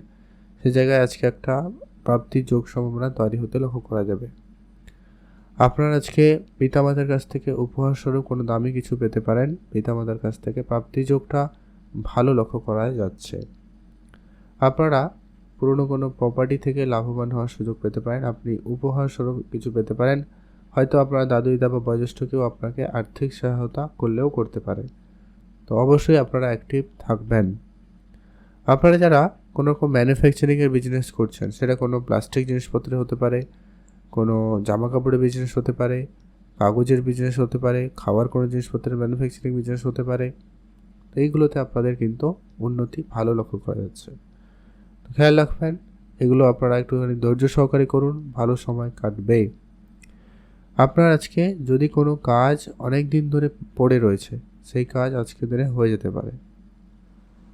A: সে জায়গায় আজকে একটা প্রাপ্তির যোগ সম্ভাবনা তৈরি হতে লক্ষ্য করা যাবে। আপনারা আজকে পিতামাতার কাছ থেকে উপহার স্বরূপ কোনো দামি কিছু পেতে পারেন, পিতামাতার কাছ থেকে প্রাপ্তি যোগটা ভালো লক্ষ্য করা যাচ্ছে। আপনারা পুরনো কোনো প্রপার্টি থেকে লাভবান হওয়ার সুযোগ পেতে পারেন, আপনি উপহার স্বরূপ কিছু পেতে পারেন, হয়তো আপনার দাদু দিদা বা বয়োজ্যেষ্ঠ কেউ আপনাকে আর্থিক সহায়তা করলেও করতে পারে, তো অবশ্যই আপনারা অ্যাক্টিভ থাকবেন। আপনারা যারা কোনো রকম ম্যানুফ্যাকচারিংয়ের বিজনেস করছেন, সেটা কোনো প্লাস্টিক জিনিসপত্র হতে পারে, কোনো জামা কাপড়ের বিজনেস হতে পারে, কাগজের বিজনেস হতে পারে, খাওয়ার কোনো জিনিসপত্রের ম্যানুফ্যাকচারিং বিজনেস হতে পারে, তো এইগুলোতে আপনাদের কিন্তু উন্নতি ভালো লক্ষ্য করা যাচ্ছে। তো খেয়াল রাখবেন, এগুলো আপনারা একটুখানি ধৈর্য সহকারে করুন, ভালো সময় কাটবে। আপনার আজকে যদি কোনো কাজ অনেক দিন ধরে পড়ে রয়েছে, সেই কাজ আজকের দিনে হয়ে যেতে পারে,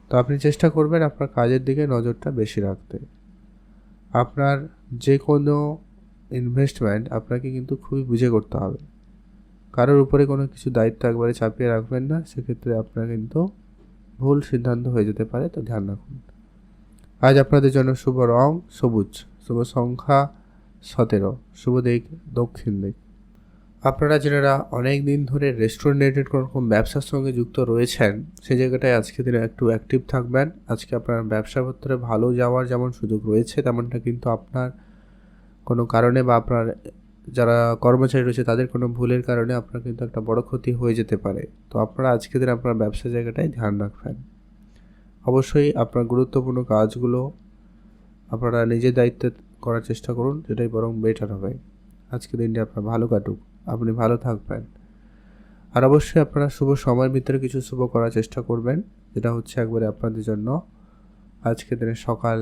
A: তো আপনি চেষ্টা করবেন আপনার কাজের দিকে নজরটা বেশি রাখতে। আপনার যে কোনো ইনভেস্টমেন্ট আপনাকে কিন্তু খুবই বুঝে করতে হবে, কারোর উপরে কোনো কিছু দায়িত্ব একবারে চাপিয়ে রাখবেন না, সেক্ষেত্রে আপনার কিন্তু ভুল সিদ্ধান্ত হয়ে যেতে পারে, তো ধ্যান রাখুন। আজ আপনাদের জন্য শুভ রং সবুজ, শুভ সংখ্যা 17, শুভ দিক দক্ষিণ দিক। আপনারা যারা অনেক দিন ধরে রেস্টুরেন্ট রিলেটেড কোনো রকম ব্যবসার সঙ্গে যুক্ত রয়েছেন, সেই জায়গাটায় আজকে দিনে একটু অ্যাক্টিভ থাকবেন। আজকে আপনার ব্যবসা পত্রে ভালো যাওয়ার যেমন সুযোগ রয়েছে, তেমনটা কিন্তু আপনার কোনো কারণে বা আপনার যারা কর্মচারী রয়েছে তাদের কোনো ভুলের কারণে আপনার কিন্তু একটা বড় ক্ষতি হয়ে যেতে পারে। তো আপনারা আজকে দিনে আপনার ব্যবসা জায়গাটায় ধ্যান রাখবেন। অবশ্যই আপনার গুরুত্বপূর্ণ কাজগুলো আপনারা নিজের দায়িত্বে করার চেষ্টা করুন, যেটাই বরং বেটার হবে। আজকে দিনটি আপনার ভালো কাটুক, আপনি ভালো থাকবেন। আর অবশ্যই আপনারা শুভ সময়ের ভিতরে কিছু শুভ করার চেষ্টা করবেন, যেটা হচ্ছে একবারে আপনাদের জন্য আজকে দিনে সকাল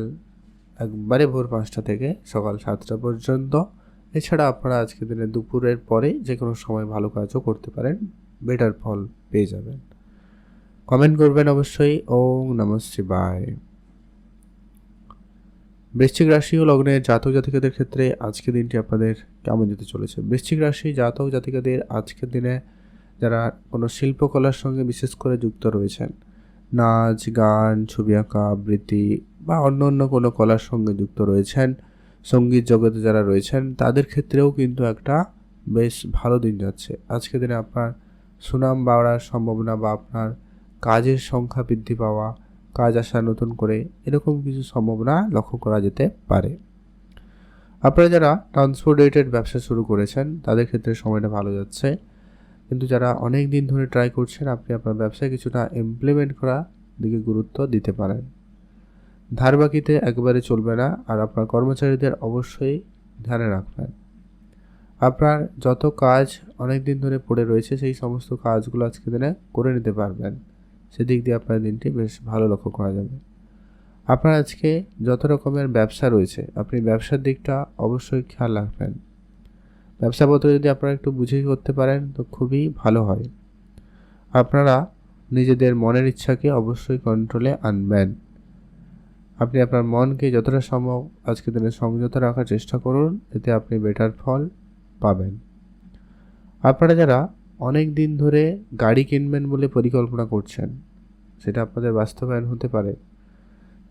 A: একবারে ভোর 5টা থেকে সকাল 7টা পর্যন্ত। এছাড়া আপনারা আজকে দিনে দুপুরের পরে যে কোনো সময় ভালো কাজও করতে পারেন, বেটার ফল পেয়ে যাবেন। কমেন্ট করবেন অবশ্যই। ওম নমঃ শিবায়। বৃশ্চিক রাশি ও লগ্নের জাতক জাতিকাদের ক্ষেত্রে আজকে দিনটি আপনাদের কেমন যেতে চলেছে? বৃশ্চিক রাশি জাতক জাতিকাদের আজকের দিনে যারা কোনো শিল্পকলার সঙ্গে বিশেষ করে যুক্ত রয়েছেন, নাচ গান, ছবি আঁকা, আবৃত্তি বা অন্য অন্য কোনো কলার সঙ্গে যুক্ত রয়েছেন, সঙ্গীত জগতে যারা রয়েছেন, তাদের ক্ষেত্রেও কিন্তু একটা বেশ ভালো দিন যাচ্ছে। আজকের দিনে আপনার সুনাম বাড়ার সম্ভাবনা বা আপনার কাজের সংখ্যা বৃদ্ধি পাওয়া, কাজ আসা নতুন করে, এরকম কিছু সম্ভাবনা লক্ষ্য করা যেতে পারে। আপনারা যারা ট্রান্সপোর্ট রিলেটেড ব্যবসা শুরু করেছেন তাদের ক্ষেত্রে সময়টা ভালো যাচ্ছে, কিন্তু যারা অনেক দিন ধরে ট্রাই করছেন, আপনি আপনার ব্যবসায় কিছুটা ইমপ্লিমেন্ট করা দিকে গুরুত্ব দিতে পারেন। ধার বাকিতে একবারে চলবে না, আর আপনার কর্মচারীদের অবশ্যই ধ্যানে রাখবেন। আপনার যত কাজ অনেক দিন ধরে পড়ে রয়েছে, সেই সমস্ত কাজগুলো আজকে দিনে করে নিতে পারবেন। সেদিক দিয়ে আপনার দিনটি বেশ ভালো লক্ষ্য করা যাবে। আপনার আজকে যত রকমের ব্যবসা রয়েছে, আপনি ব্যবসার দিকটা অবশ্যই খেয়াল রাখবেন। ব্যবসাপত্র যদি আপনারা একটু বুঝেই করতে পারেন তো খুবই ভালো হয়। আপনারা নিজেদের মনের ইচ্ছাকে অবশ্যই কন্ট্রোলে আনবেন। আপনি আপনার মনকে যতটা সম্ভব আজকের দিনে সংযত রাখার চেষ্টা করুন, এতে আপনি বেটার ফল পাবেন। আপনারা যারা অনেক দিন ধরে গাড়ি কিনবেন বলে পরিকল্পনা করছেন, সেটা আপনাদের বাস্তবায়ন হতে পারে।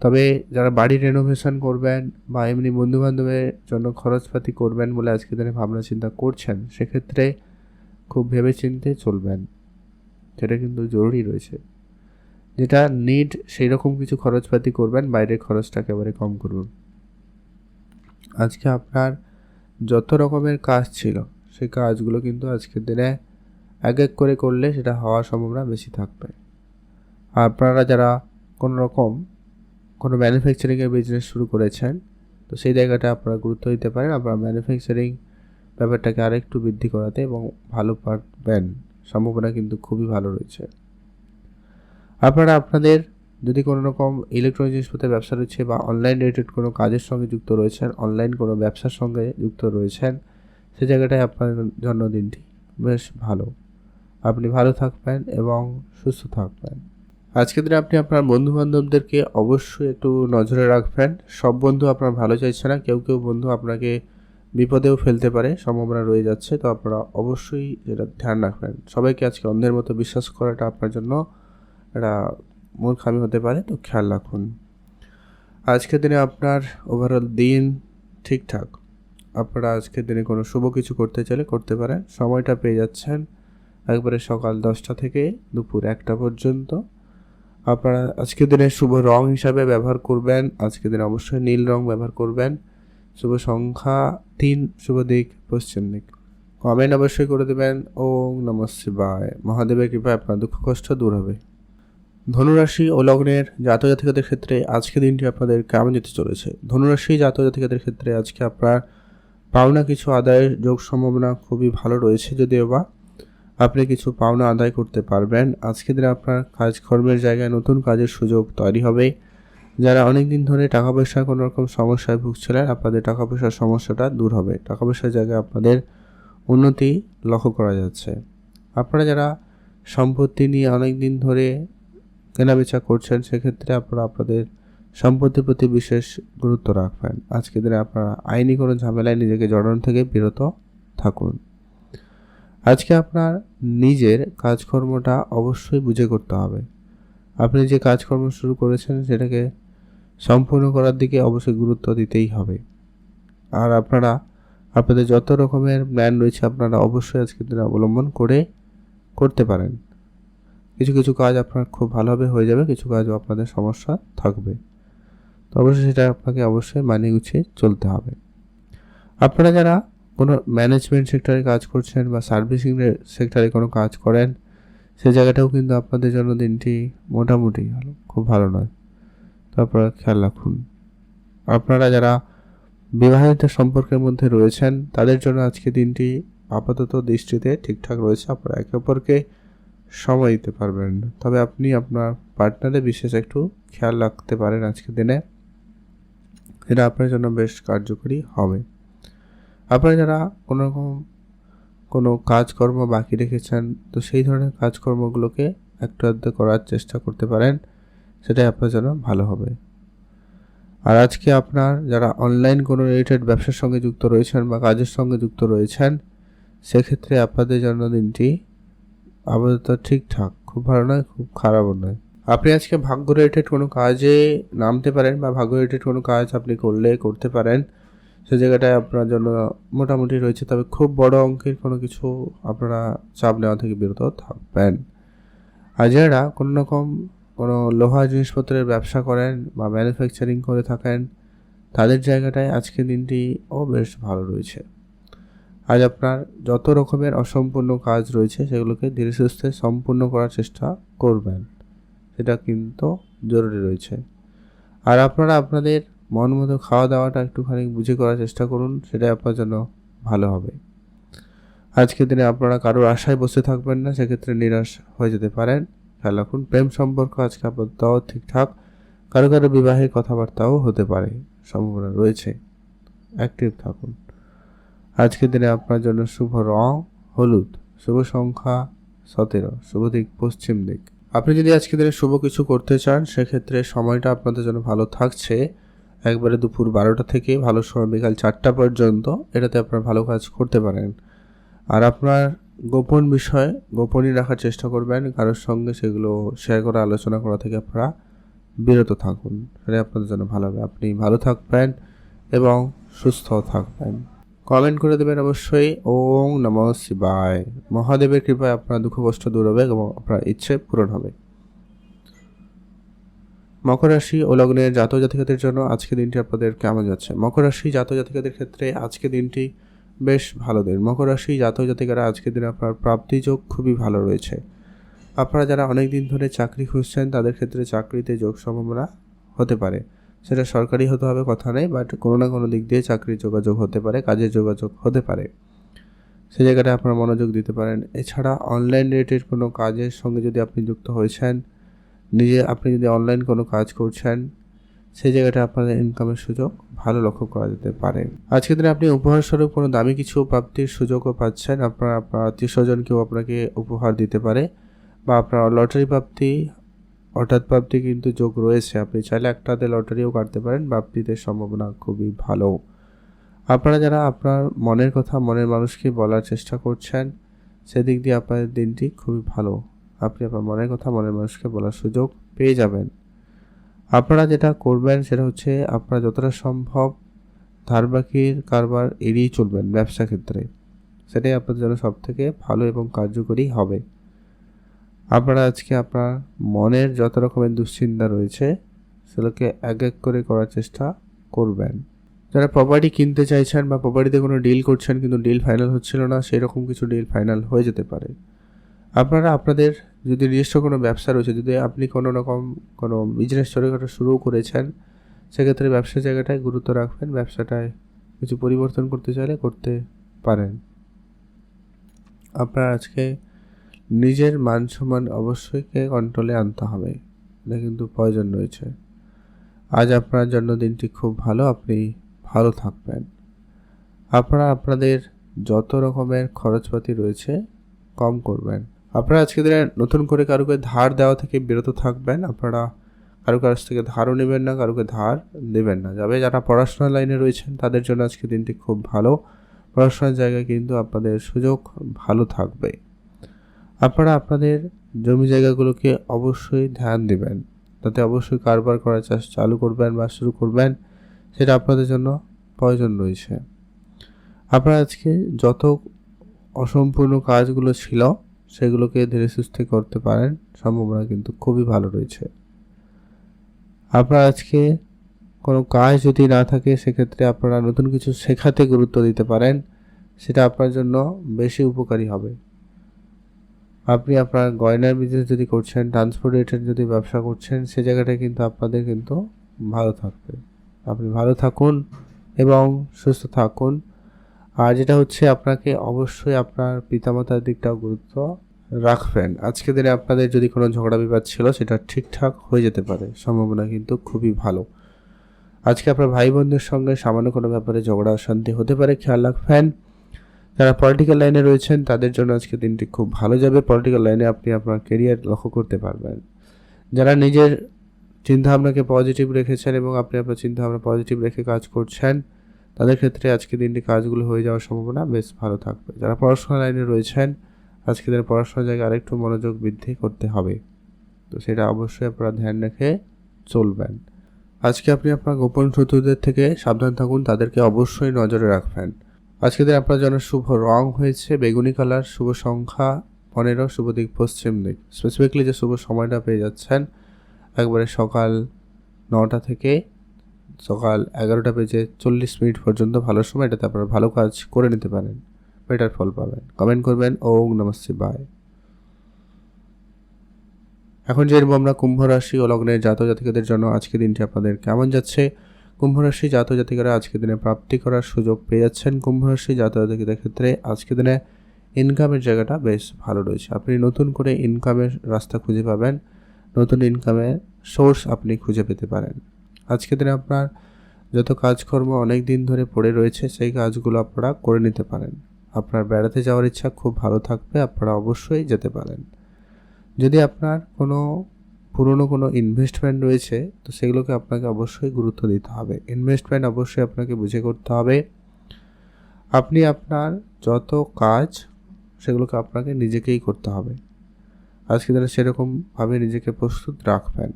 A: তবে যারা বাড়ি রেনোভেশন করবেন বা এমনি বন্ধুবান্ধবের জন্য খরচপাতি করবেন বলে আজকের দিনে ভাবনা চিন্তা করছেন, সেক্ষেত্রে খুব ভেবেচিন্তে চলবেন, সেটা কিন্তু জরুরি রয়েছে। যেটা নিড সেই রকম কিছু খরচপাতি করবেন, বাইরের খরচটা একেবারে কম করুন। আজকে আপনার যত রকমের কাজ ছিল সেই কাজগুলো কিন্তু আজকের দিনে এক এক করে করলে সেটা হওয়ার সম্ভাবনা বেশি থাকবে। আর আপনারা যারা কোনো ম্যানুফ্যাকচারিংয়ের বিজনেস শুরু করেছেন, তো সেই জায়গাটা আপনারা গুরুত্ব দিতে পারেন। আপনারা ম্যানুফ্যাকচারিং ব্যাপারটাকে আরেকটু বৃদ্ধি করাতে এবং ভালো পারবেন, সম্ভাবনা কিন্তু খুবই ভালো রয়েছে। আপনারা আপনাদের যদি কোনো রকম ইলেকট্রনিক জিনিসপত্রের ব্যবসা রয়েছে বা অনলাইন রিলেটেড কোনো কাজের সঙ্গে যুক্ত রয়েছেন, অনলাইন কোনো ব্যবসার সঙ্গে যুক্ত রয়েছেন, সেই জায়গাটায় আপনার জন্মদিনটি বেশ ভালো। আপনি ভালো থাকবেন এবং সুস্থ থাকবেন। আজকের দিনে আপনি আপনার বন্ধুবান্ধবদেরকে অবশ্যই একটু নজরে রাখবেন। সব বন্ধু আপনার ভালো চাইছে না, কেউ কেউ বন্ধু আপনাকে বিপদেও ফেলতে পারে, সম্ভাবনা রয়ে যাচ্ছে। তো আপনারা অবশ্যই যেটা ধ্যান রাখবেন, সবাইকে আজকে অন্ধের মতো বিশ্বাস করাটা আপনার জন্য একটা মূর্খামি হতে পারে, তো খেয়াল রাখুন। আজকের দিনে আপনার ওভারঅল দিন ঠিকঠাক। আপনারা আজকের দিনে কোনো শুভ কিছু করতে চাইলে করতে পারেন। সময়টা পেয়ে যাচ্ছেন একবারে সকাল 10টা থেকে দুপুর 1টা পর্যন্ত। আপনারা আজকের দিনে শুভ রং হিসাবে ব্যবহার করবেন, আজকের দিনে অবশ্যই নীল রং ব্যবহার করবেন। শুভ সংখ্যা 3, শুভ দিক পশ্চিম দিক। কমেন্ট অবশ্যই করে দেবেন। ওম নমঃ শিবায়। মহাদেবের কৃপায় আপনার দুঃখ কষ্ট দূর হবে। ধনুরাশি ও লগ্নের জাতক জাতিকাদের ক্ষেত্রে আজকে দিনটি আপনাদের কেমন যেতে চলেছে? ধনুরাশি জাতক জাতিকাদের ক্ষেত্রে আজকে আপনার পাওনা কিছু আদায়ের যোগ সম্ভাবনা খুবই ভালো রয়েছে, যদিও বা আপনি কিছু পাওনা আদায় করতে পারবেন। আজকের দিনে আপনার কাজকর্মের জায়গায় নতুন কাজের সুযোগ তৈরি হবে। যারা অনেক দিন ধরে টাকা পয়সার কোনো রকম সমস্যায় ভুগছিলেন, আপনাদের টাকা পয়সার সমস্যাটা দূর হবে। টাকা পয়সার জায়গায় আপনাদের উন্নতি লক্ষ্য করা যাচ্ছে। আপনারা যারা সম্পত্তি নিয়ে অনেক দিন ধরে কেনাবেচা করছেন, সেক্ষেত্রে আপনারা আপনাদের সম্পত্তির প্রতি বিশেষ গুরুত্ব রাখবেন। আজকের দিনে আপনারা আইনি কোনো ঝামেলায় নিজেকে জড়ানো থেকে বিরত থাকুন। আজকে আপনার নিজের কাজকর্মটা অবশ্যই বুঝে করতে হবে। আপনি যে কাজকর্ম শুরু করেছেন সেটাকে সম্পূর্ণ করার দিকে অবশ্যই গুরুত্ব দিতেই হবে। আর আপনাদের যত রকমের প্ল্যান রয়েছে আপনারা অবশ্যই আজকের দিনে অবলম্বন করতে পারেন। কিছু কিছু কাজ আপনার খুব ভালোভাবে হয়ে যাবে, কিছু কাজও আপনাদের সমস্যা থাকবে। তো অবশ্যই সেটা আপনাকে অবশ্যই মানিয়ে গুছিয়ে চলতে হবে। আপনারা যারা কোনো ম্যানেজমেন্ট সেক্টরে কাজ করছেন বা সার্ভিসিং সেক্টরে কোনো কাজ করেন, সে জায়গাটাও কিন্তু আপনাদের জন্য দিনটি মোটামুটি খুব ভালো নয়। তো আপনারা খেয়াল রাখুন। আপনারা যারা বিবাহিত সম্পর্কের মধ্যে রয়েছেন তাদের জন্য আজকে দিনটি আপাতত দৃষ্টিতে ঠিকঠাক রয়েছে। আপনারা একে অপরকে সময় দিতে পারবেন, তবে আপনি আপনার পার্টনারের বিশেষ একটু খেয়াল রাখতে পারেন আজকের দিনে, এটা আপনার জন্য বেশ কার্যকরী হবে। আপনারা যারা কোনো কাজকর্ম বাকি রেখেছেন, তো সেই ধরনের কাজকর্মগুলোকে একটু আধটু করার চেষ্টা করতে পারেন, সেটাই আপনার জন্য ভালো হবে। আর আজকে আপনার যারা অনলাইন কোনো রিলেটেড ব্যবসার সঙ্গে যুক্ত রয়েছেন বা কাজের সঙ্গে যুক্ত রয়েছেন, সেক্ষেত্রে আপনাদের জন্য দিনটি আপাতত ঠিকঠাক, খুব ভালো নয়, খুব খারাপও নয়। আপনি আজকে ভাগ্য রিলেটেড কোনো কাজে নামতে পারেন বা ভাগ্য রিলেটেড কোনো কাজ আপনি করতে পারেন, সে জায়গাটায় আপনার জন্য মোটামুটি রয়েছে। তবে খুব বড় অঙ্কের কোনো কিছু আপনারা চাপ নেওয়া থেকে বিরত থাকবেন। আর যারা কোনো লোহা জিনিসপত্রের ব্যবসা করেন বা ম্যানুফ্যাকচারিং করে থাকেন, তাদের জায়গাটায় আজকের দিনটিও বেশ ভালো রয়েছে। আজ আপনার যত রকমের অসম্পূর্ণ কাজ রয়েছে সেগুলোকে ধীরে সুস্থে সম্পূর্ণ করার চেষ্টা করবেন, সেটা কিন্তু জরুরি রয়েছে। আর আপনারা আপনাদের মন মতো খাওয়া দাওয়াটা একটুখানি বুঝে করার চেষ্টা করুন, সেটাই আপনার জন্য ভালো হবে। আজকের দিনে আপনারা কারোর আশায় বসে থাকবেন না, সেক্ষেত্রে নিরাশ হয়ে যেতে পারেন। খেয়াল রাখুন, প্রেম সম্পর্ক আজকে আপাতত ঠিকঠাক, কারো বিবাহের কথাবার্তাও হতে পারে, সম্ভাবনা রয়েছে। অ্যাক্টিভ থাকুন। আজকের দিনে আপনার জন্য শুভ রং হলুদ, শুভ সংখ্যা 17, শুভ দিক পশ্চিম দিক। আপনি যদি আজকের দিনে শুভ কিছু করতে চান, সেক্ষেত্রে সময়টা আপনাদের জন্য ভালো থাকছে একবারে দুপুর 12টা থেকে ভালো সময় বিকাল 4টা পর্যন্ত, এটাতে আপনারা ভালো কাজ করতে পারেন। আর আপনার গোপন বিষয় গোপনই রাখার চেষ্টা করবেন, কারোর সঙ্গে সেগুলো শেয়ার করা, আলোচনা করা থেকে আপনারা বিরত থাকুন, সেটাই আপনাদের জন্য ভালো হবে। আপনি ভালো থাকবেন এবং সুস্থ থাকবেন। কমেন্ট করে দেবেন অবশ্যই ওং নমঃ শিবায়। মহাদেবের কৃপায় আপনার দুঃখ কষ্ট দূর হবে এবং আপনার ইচ্ছে পূরণ হবে। মকর রাশি ও লগ্নের জাতক জাতিকাদের জন্য আজকে দিনটি আপনাদের কেমন যাচ্ছে? মকর রাশি জাতক জাতিকাদের ক্ষেত্রে আজকে দিনটি বেশ ভালো দিন। মকর রাশি জাতক জাতিকারা আজকের দিনে আপনার প্রাপ্তি যোগ খুবই ভালো রয়েছে। আপনারা যারা অনেক দিন ধরে চাকরি খুঁজছেন, তাদের ক্ষেত্রে চাকরিতে যোগ সম্ভাবনা হতে পারে। সেটা সরকারি হতে হবে কথা নেই, বাট কোনো না কোনো দিক দিয়ে চাকরির যোগাযোগ হতে পারে, কাজের যোগাযোগ হতে পারে, সেই জায়গাটা আপনারা মনোযোগ দিতে পারেন। এছাড়া অনলাইন রিলেটেড কোনো কাজের সঙ্গে যদি আপনি যুক্ত হয়েছেন, আপনি যদি অনলাইন কোনো কাজ করছেন, সেই জায়গাটা আপনাদের ইনকামের সুযোগ ভালো লক্ষ্য করা যেতে পারে। আজকের দিনে আপনি উপহারস্বরূপ কোনো দামি কিছু প্রাপ্তির সুযোগও পাচ্ছেন। আপনার আত্মীয় স্বজনকেও আপনাকে উপহার দিতে পারে, বা আপনার লটারি প্রাপ্তি, হঠাৎ প্রাপ্তি কিন্তু যোগ রয়েছে। আপনি চাইলে একটাতে লটারিও কাটতে পারেন, প্রাপ্তিতে সম্ভাবনা খুবই ভালো। আপনারা যারা আপনার মনের কথা মনের মানুষকে বলার চেষ্টা করছেন, সেদিক দিয়ে আপনাদের দিনটি খুবই ভালো। আপনি আপনার মনের কথা মনের মানুষকে বলার সুযোগ পেয়ে যাবেন। আপনারা যেটা করবেন সেটা হচ্ছে, আপনারা যতটা সম্ভব ধারবাকির কারবার এড়িয়ে চলবেন ব্যবসা ক্ষেত্রে, সেটাই আপনাদের জন্য সব থেকে ভালো এবং কার্যকরী হবে। আপনারা আজকে আপনার মনের যত রকমের দুশ্চিন্তা রয়েছে সেগুলোকে এক এক করে করার চেষ্টা করবেন। যারা প্রপার্টি কিনতে চাইছেন বা প্রপার্টিতে কোনো ডিল করছেন কিন্তু ডিল ফাইনাল হচ্ছিল না, সেই রকম কিছু ডিল ফাইনাল হয়ে যেতে পারে। আপনারা আপনাদের যদি নিজস্ব কোনো ব্যবসা রয়েছে, যদি আপনি কোনো বিজনেস ছোটোখাটো শুরু করেছেন, সেক্ষেত্রে ব্যবসার জায়গাটায় গুরুত্ব রাখবেন। ব্যবসাটায় কিছু পরিবর্তন করতে চাইলে করতে পারেন। আপনার আজকে নিজের মান সম্মান অবশ্যই কন্ট্রোলে আনতে হবে, এটা কিন্তু প্রয়োজন রয়েছে। আজ আপনার জন্য দিনটি খুব ভালো, আপনি ভালো থাকবেন। আপনারা আপনাদের যত রকমের খরচপাতি রয়েছে কম করবেন। আপনারা আজকে দিনে নতুন করে কারোকে ধার দেওয়া থেকে বিরত থাকবেন। আপনারা কারো কাছ থেকে ধারও নেবেন না, কারোকে ধার দেবেন না। যারা পড়াশোনার লাইনে রয়েছেন তাদের জন্য আজকে দিনটি খুব ভালো। পড়াশোনার জায়গায় কিন্তু আপনাদের সুযোগ ভালো থাকবে। আপনারা আপনাদের জমি জায়গাগুলোকে অবশ্যই ধ্যান দিবেন, তাতে অবশ্যই কারবার করার চাষ চালু করবেন বা শুরু করবেন, সেটা আপনাদের জন্য প্রয়োজন রয়েছে। আপনারা আজকে যত অসম্পূর্ণ কাজগুলো ছিল সেগুলোকে ধীরে সুস্থে করতে পারেন, সম্ভাবনা কিন্তু খুবই ভালো রয়েছে। আপনার আজকে কোনো কাজ যদি না থাকে সেক্ষেত্রে আপনারা নতুন কিছু শেখাতে গুরুত্ব দিতে পারেন, সেটা আপনার জন্য বেশি উপকারী হবে। আপনি আপনার গয়নার বিজনেস যদি করছেন, ট্রান্সপোর্ট রিলেটেড যদি ব্যবসা করছেন, সে জায়গাটায় কিন্তু আপনাদের কিন্তু ভালো থাকবে। আপনি ভালো থাকুন এবং সুস্থ থাকুন। আর যেটা হচ্ছে, আপনাকে অবশ্যই আপনার পিতামাতার দিকটাও গুরুত্ব রাখবেন। আজকের দিনে আপনাদের যদি কোনো ঝগড়া বিবাদ ছিল সেটা ঠিকঠাক হয়ে যেতে পারে, সম্ভাবনা কিন্তু খুবই ভালো। আজকে আপনার ভাই বোনদের সঙ্গে সামান্য কোনো ব্যাপারে ঝগড়া অশান্তি হতে পারে, খেয়াল রাখবেন। যারা পলিটিক্যাল লাইনে রয়েছেন তাদের জন্য আজকে দিনটি খুব ভালো যাবে। পলিটিক্যাল লাইনে আপনি আপনার কেরিয়ার লক্ষ্য করতে পারবেন। যারা নিজের চিন্তাভাবনাকে পজিটিভ রেখেছেন এবং আপনি আপনার চিন্তাভাবনা পজিটিভ রেখে কাজ করছেন, তাদের ক্ষেত্রে আজকে দিনটি কাজগুলো হয়ে যাওয়ার সম্ভাবনা বেশ ভালো থাকবে। যারা পড়াশোনা লাইনে রয়েছেন, আজকে তাদের পড়াশোনার জায়গায় আরেকটু মনোযোগ বৃদ্ধি করতে হবে, তো সেটা অবশ্যই আপনারা ধ্যান রেখে চলবেন। আজকে আপনি আপনার গোপন শত্রুদের থেকে সাবধান থাকুন, তাদেরকে অবশ্যই নজরে রাখবেন। আজকে দিন আপনার জন্য শুভ রং হয়েছে বেগুনি কালার, শুভ সংখ্যা 15, শুভ দিক পশ্চিম দিক। স্পেসিফিকলি যে শুভ সময়টা পেয়ে যাচ্ছেন একবারে সকাল 9টা থেকে সকাল 11:40 পর্যন্ত ভালো সময়, এটাতে আপনারা ভালো কাজ করে নিতে পারেন, বেটার ফল পাবেন। কমেন্ট করবেন ওম নমঃ শিবায়। এখন যে আমরা কুম্ভ রাশি ও লগ্নের জাতক জাতিকাদের জন্য আজকে দিনটি আপনাদের কেমন যাচ্ছে। কুম্ভ রাশি জাতক জাতিকারা আজকে দিনে প্রাপ্তি করার সুযোগ পেয়ে যাচ্ছেন। কুম্ভ রাশি জাতক জাতিকাদের ক্ষেত্রে আজকে দিনে ইনকামের জায়গাটা বেশ ভালো রয়েছে। আপনি নতুন করে ইনকামের রাস্তা খুঁজে পাবেন, নতুন ইনকামের সোর্স আপনি খুঁজে পেতে পারেন। আজকে দিনে আপনার যত কাজকর্ম অনেক দিন ধরে পড়ে রয়েছে সেই কাজগুলো আপনারা করে নিতে পারেন। আপনার বেড়াতে যাওয়ার ইচ্ছা খুব ভালো থাকবে, আপনারা অবশ্যই যেতে পারেন। যদি আপনার পুরনো কোনো ইনভেস্টমেন্ট রয়েছে, তো সেগুলোকে আপনাকে অবশ্যই গুরুত্ব দিতে হবে। ইনভেস্টমেন্ট অবশ্যই আপনাকে বুঝে করতে হবে। আপনি আপনার যত কাজ সেগুলোকে আপনাকে নিজেকেই করতে হবে। আজকে দিনে সেরকমভাবে নিজেকে প্রস্তুত রাখবেন।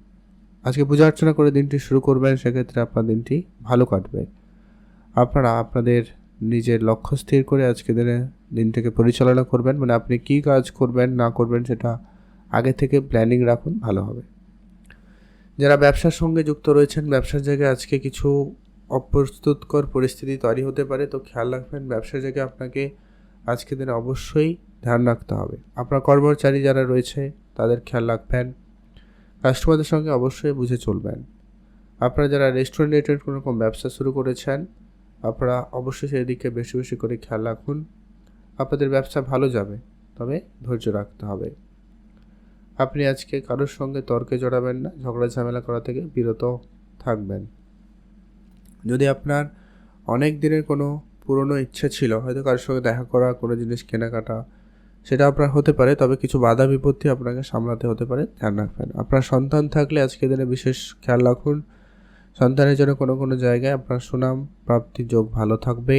A: আজকে পূজা অর্চনা করে দিনটি শুরু করবেন, সেক্ষেত্রে আপনার দিনটি ভালো কাটবে। আপনারা আপনাদের নিজের লক্ষ্য স্থির করে আজকে দিনটাকে পরিচালনা করবেন, মানে আপনি কী কাজ করবেন না করবেন সেটা আগে থেকে প্ল্যানিং রাখুন, ভালো হবে। যারা ব্যবসার সঙ্গে যুক্ত রয়েছেন, ব্যবসার জায়গায় আজকে কিছু অপ্রস্তুতকর পরিস্থিতি তৈরি হতে পারে, তো খেয়াল রাখবেন। ব্যবসার জায়গায় আপনাকে আজকে দিনে অবশ্যই ধ্যান রাখতে হবে। আপনার কর্মচারী যারা রয়েছে তাদের খেয়াল রাখবেন। কাস্টমারদের সঙ্গে অবশ্যই বুঝে চলবেন। আপনারা যারা রেস্টুরেন্ট রিলেটেড কোনো রকম ব্যবসা শুরু করেছেন, আপনারা অবশ্যই সেই দিকে বেশি বেশি করে খেয়াল রাখুন। আপনাদের ব্যবসা ভালো যাবে, তবে ধৈর্য রাখতে হবে। আপনি আজকে কারোর সঙ্গে তর্কে জড়াবেন না, ঝগড়া ঝামেলা করা থেকে বিরত থাকবেন। যদি আপনার অনেক দিনের কোনো পুরনো ইচ্ছা ছিল, হয়তো কারোর সঙ্গে দেখা করা, কোনো জিনিস কেনাকাটা, সেটা আপনার হতে পারে, তবে কিছু বাধা বিপত্তি আপনাকে সামলাতে হতে পারে, ধ্যান রাখবেন। আপনার সন্তান থাকলে আজকে দিনে বিশেষ খেয়াল রাখুন। সন্তানের জন্য কোনো কোনো জায়গায় আপনার সুনাম প্রাপ্তির যোগ ভালো থাকবে,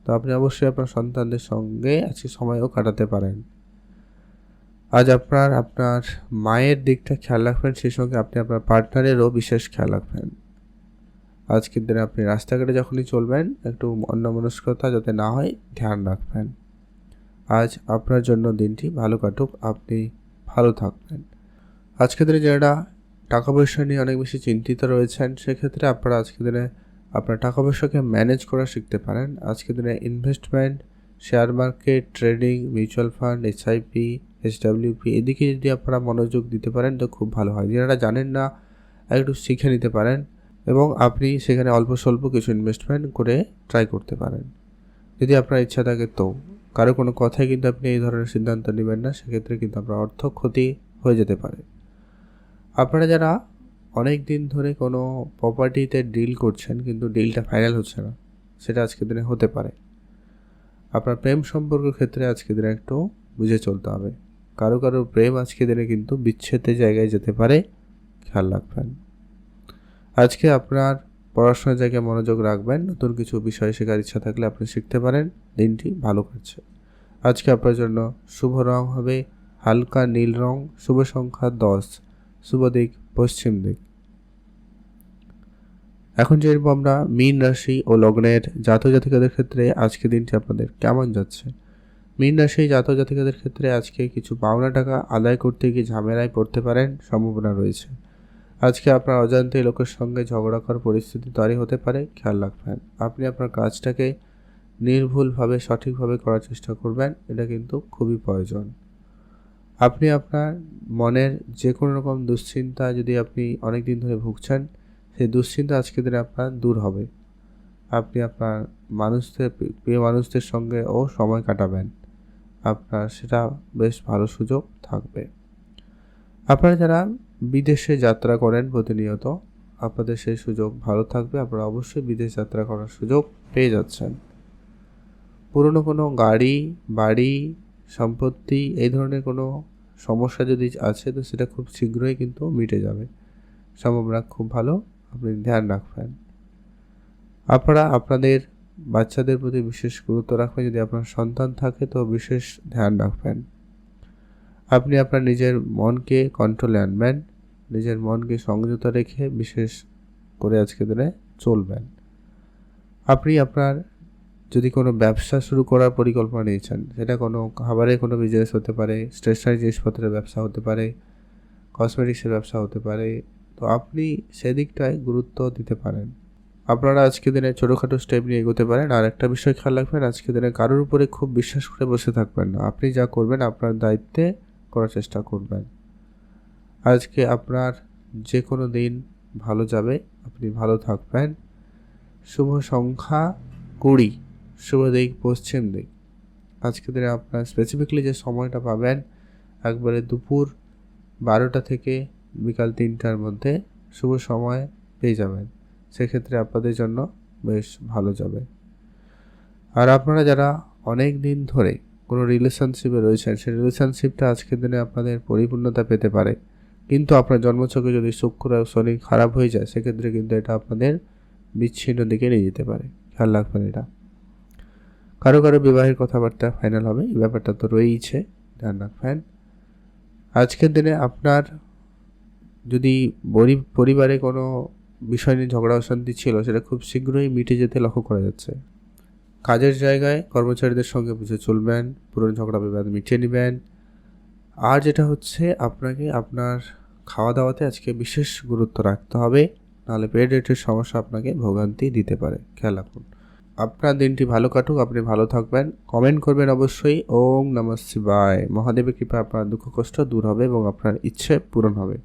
A: তো আপনি অবশ্যই আপনার সন্তানদের সঙ্গে আজকে সময়ও কাটাতে পারেন। আজ আপনার মায়ের দিকটা খেয়াল রাখবেন, সেই সঙ্গে আপনি আপনার পার্টনারেরও বিশেষ খেয়াল রাখবেন। আজকের দিনে আপনি রাস্তাঘাটে যখনই চলবেন একটু অন্যমনস্কতা যাতে না হয় ধ্যান রাখবেন। আজ আপনার জন্য দিনটি ভালো কাটুক, আপনি ভালো থাকবেন। আজকের দিনে যারা টাকা পয়সা নিয়ে অনেক বেশি চিন্তিত রয়েছেন, সেক্ষেত্রে আপনারা আজকের দিনে আপনার টাকা পয়সাকে ম্যানেজ করা শিখতে পারেন। আজকের দিনে investment, share market, trading, mutual fund, SIP, SWP এদিকে যদি আপনারা মনোযোগ দিতে পারেন তো খুব ভালো হয়। যারা জানেন না একটু শিখে নিতে পারেন এবং আপনি সেখানে অল্প স্বল্প কিছু ইনভেস্টমেন্ট করে ট্রাই করতে পারেন, যদি আপনার ইচ্ছা থাকে। তো কারো কোনো কথাই কিন্তু আপনি এই ধরনের সিদ্ধান্ত নেবেন না, সেক্ষেত্রে কিন্তু আপনার অর্থ ক্ষতি হয়ে যেতে পারে। আপনারা যারা অনেক দিন ধরে কোনো প্রপার্টিতে ডিল করছেন কিন্তু ডিলটা ফাইনাল হচ্ছে না, সেটা আজকের দিনে হতে পারে। আপনার প্রেম সম্পর্কের ক্ষেত্রে আজকের দিনে একটু বুঝে চলতে হবে। কারো প্রেম আজকের দিনে কিন্তু বিচ্ছেদের জায়গায় যেতে পারে, খেয়াল রাখবেন। আজকে আপনার পড়াশোনার জায়গায় মনোযোগ রাখবেন। নতুন কিছু বিষয় শেখার ইচ্ছা থাকলে আপনি শিখতে পারেন। দিনটি ভালো কাটছে। আজকে আপনার জন্য শুভ রং হবে হালকা নীল রং, শুভ সংখ্যা 10, শুভ দিক পশ্চিম দিক। এখন জানবো আমরা মীন রাশি ও লগ্নের জাতক জাতিকাদের ক্ষেত্রে আজকে দিনটি আপনাদের কেমন যাচ্ছে। মীন রাশি জাতক জাতিকাদের ক্ষেত্রে আজকে কিছু পাওনা টাকা আদায় করতে গিয়ে ঝামেলায় পড়তে পারেন, সম্ভাবনা রয়েছে। আজকে আপনার অজান্তে লোকের সঙ্গে ঝগড়া করার পরিস্থিতি তৈরি হতে পারে, খেয়াল রাখবেন। আপনি আপনার কাজটাকে নির্ভুলভাবে সঠিকভাবে করার চেষ্টা করবেন, এটা কিন্তু খুবই প্রয়োজন। আপনি আপনার মনের যে কোনো রকম দুশ্চিন্তা যদি আপনি অনেক দিন ধরে ভুগছেন, সেই দুশ্চিন্তা আজকের দিনে আপনার দূর হবে। আপনি আপনার প্রিয় মানুষদের সঙ্গেও সময় কাটাবেন, আপনার সেটা বেশ ভালো সুযোগ থাকবে। আপনারা যারা বিদেশে যাত্রা করেন প্রতিনিয়ত, আপনাদের সেই সুযোগ ভালো থাকবে। আপনারা অবশ্যই বিদেশ যাত্রা করার সুযোগ পেয়ে যাচ্ছেন। পুরনো কোনো গাড়ি, বাড়ি, সম্পত্তি এই ধরনের কোনো সমস্যা যদি আছে তো সেটা খুব শীঘ্রই কিন্তু মিটে যাবে, সম্ভাবনা খুব ভালো। আপনি ধ্যান রাখবেন। আপনারা আপনাদের বাচ্চাদের প্রতি বিশেষ গুরুত্ব রাখবেন। যদি আপনার সন্তান থাকে তো বিশেষ ধ্যান রাখবেন। আপনি আপনার নিজের মনকে কন্ট্রোলে আনবেন, নিজের মনকে সংযত রেখে বিশেষ করে আজকে দিনে চলবেন। আপনি আপনার যদি কোনো ব্যবসা শুরু করার পরিকল্পনা নিয়েছেন, সেটা কোনো খাবারের কোনো বিজনেস হতে পারে, স্টেশনারি জিনিসপত্রের ব্যবসা হতে পারে, কসমেটিক্সের ব্যবসা হতে পারে, তো আপনি সেদিকটায় গুরুত্ব দিতে পারেন। আপনারা আজকে দিনে ছোটোখাটো স্টেপ নিয়ে এগোতে পারেন। আর একটা বিষয় খেয়াল রাখবেন, আজকে দিনে কারোর উপরে খুব বিশ্বাস করে বসে থাকবেন না। আপনি যা করবেন আপনার দায়িত্বে করার চেষ্টা করবেন। আজকে আপনার যে কোনো দিন ভালো যাবে, আপনি ভালো থাকবেন। শুভ সংখ্যা 20, শুভ দিক পশ্চিম দিক। আজকে দিনে আপনার স্পেসিফিকলি যে সময়টা পাবেন একবারে দুপুর 12টা থেকে বিকাল 3টার মধ্যে শুভ সময় পেয়ে যাবেন। সেক্ষেত্রে আপনাদের জন্য বেশ ভালো যাবে। আর আপনারা যারা অনেক দিন ধরে কোনো রিলেশনশিপে রয়েছেন, সেই রিলেশনশিপটা আজকের দিনে আপনাদের পরিপূর্ণতা পেতে পারে। কিন্তু আপনার জন্মছকে যদি শুক্র আর শনি খারাপ হয়ে যায়, সেক্ষেত্রে কিন্তু এটা আপনাদের বিচ্ছিন্ন দিকে নিয়ে যেতে পারে, খেয়াল রাখবেন এটা। কারো কারো বিবাহের কথাবার্তা ফাইনাল হবে, এই ব্যাপারটা তো রয়েইছে, ধ্যান রাখবেন। আজকের দিনে আপনার যদি পরিবারে কোনো বিষয় নিয়ে ঝগড়া অশান্তি ছিল, সেটা খুব শীঘ্রই মিটে যেতে লক্ষ্য করা যাচ্ছে। কাজের জায়গায় কর্মচারীদের সঙ্গে বুঝে চলবেন, পুরনো ঝগড়া বিবাদ মিটিয়ে নেবেন। আর যেটা হচ্ছে, আপনাকে আপনার খাওয়া দাওয়াতে আজকে বিশেষ গুরুত্ব রাখতে হবে, নাহলে পেটের সমস্যা আপনাকে ভোগান্তি দিতে পারে, খেয়াল রাখুন। আপনার দিনটি ভালো কাটুক, আপনি ভালো থাকবেন। কমেন্ট করবেন অবশ্যই। ওম নমঃ শিবায়। মহাদেবের কৃপা আপনার দুঃখ কষ্ট দূর হবে এবং আপনার ইচ্ছে পূরণ হবে।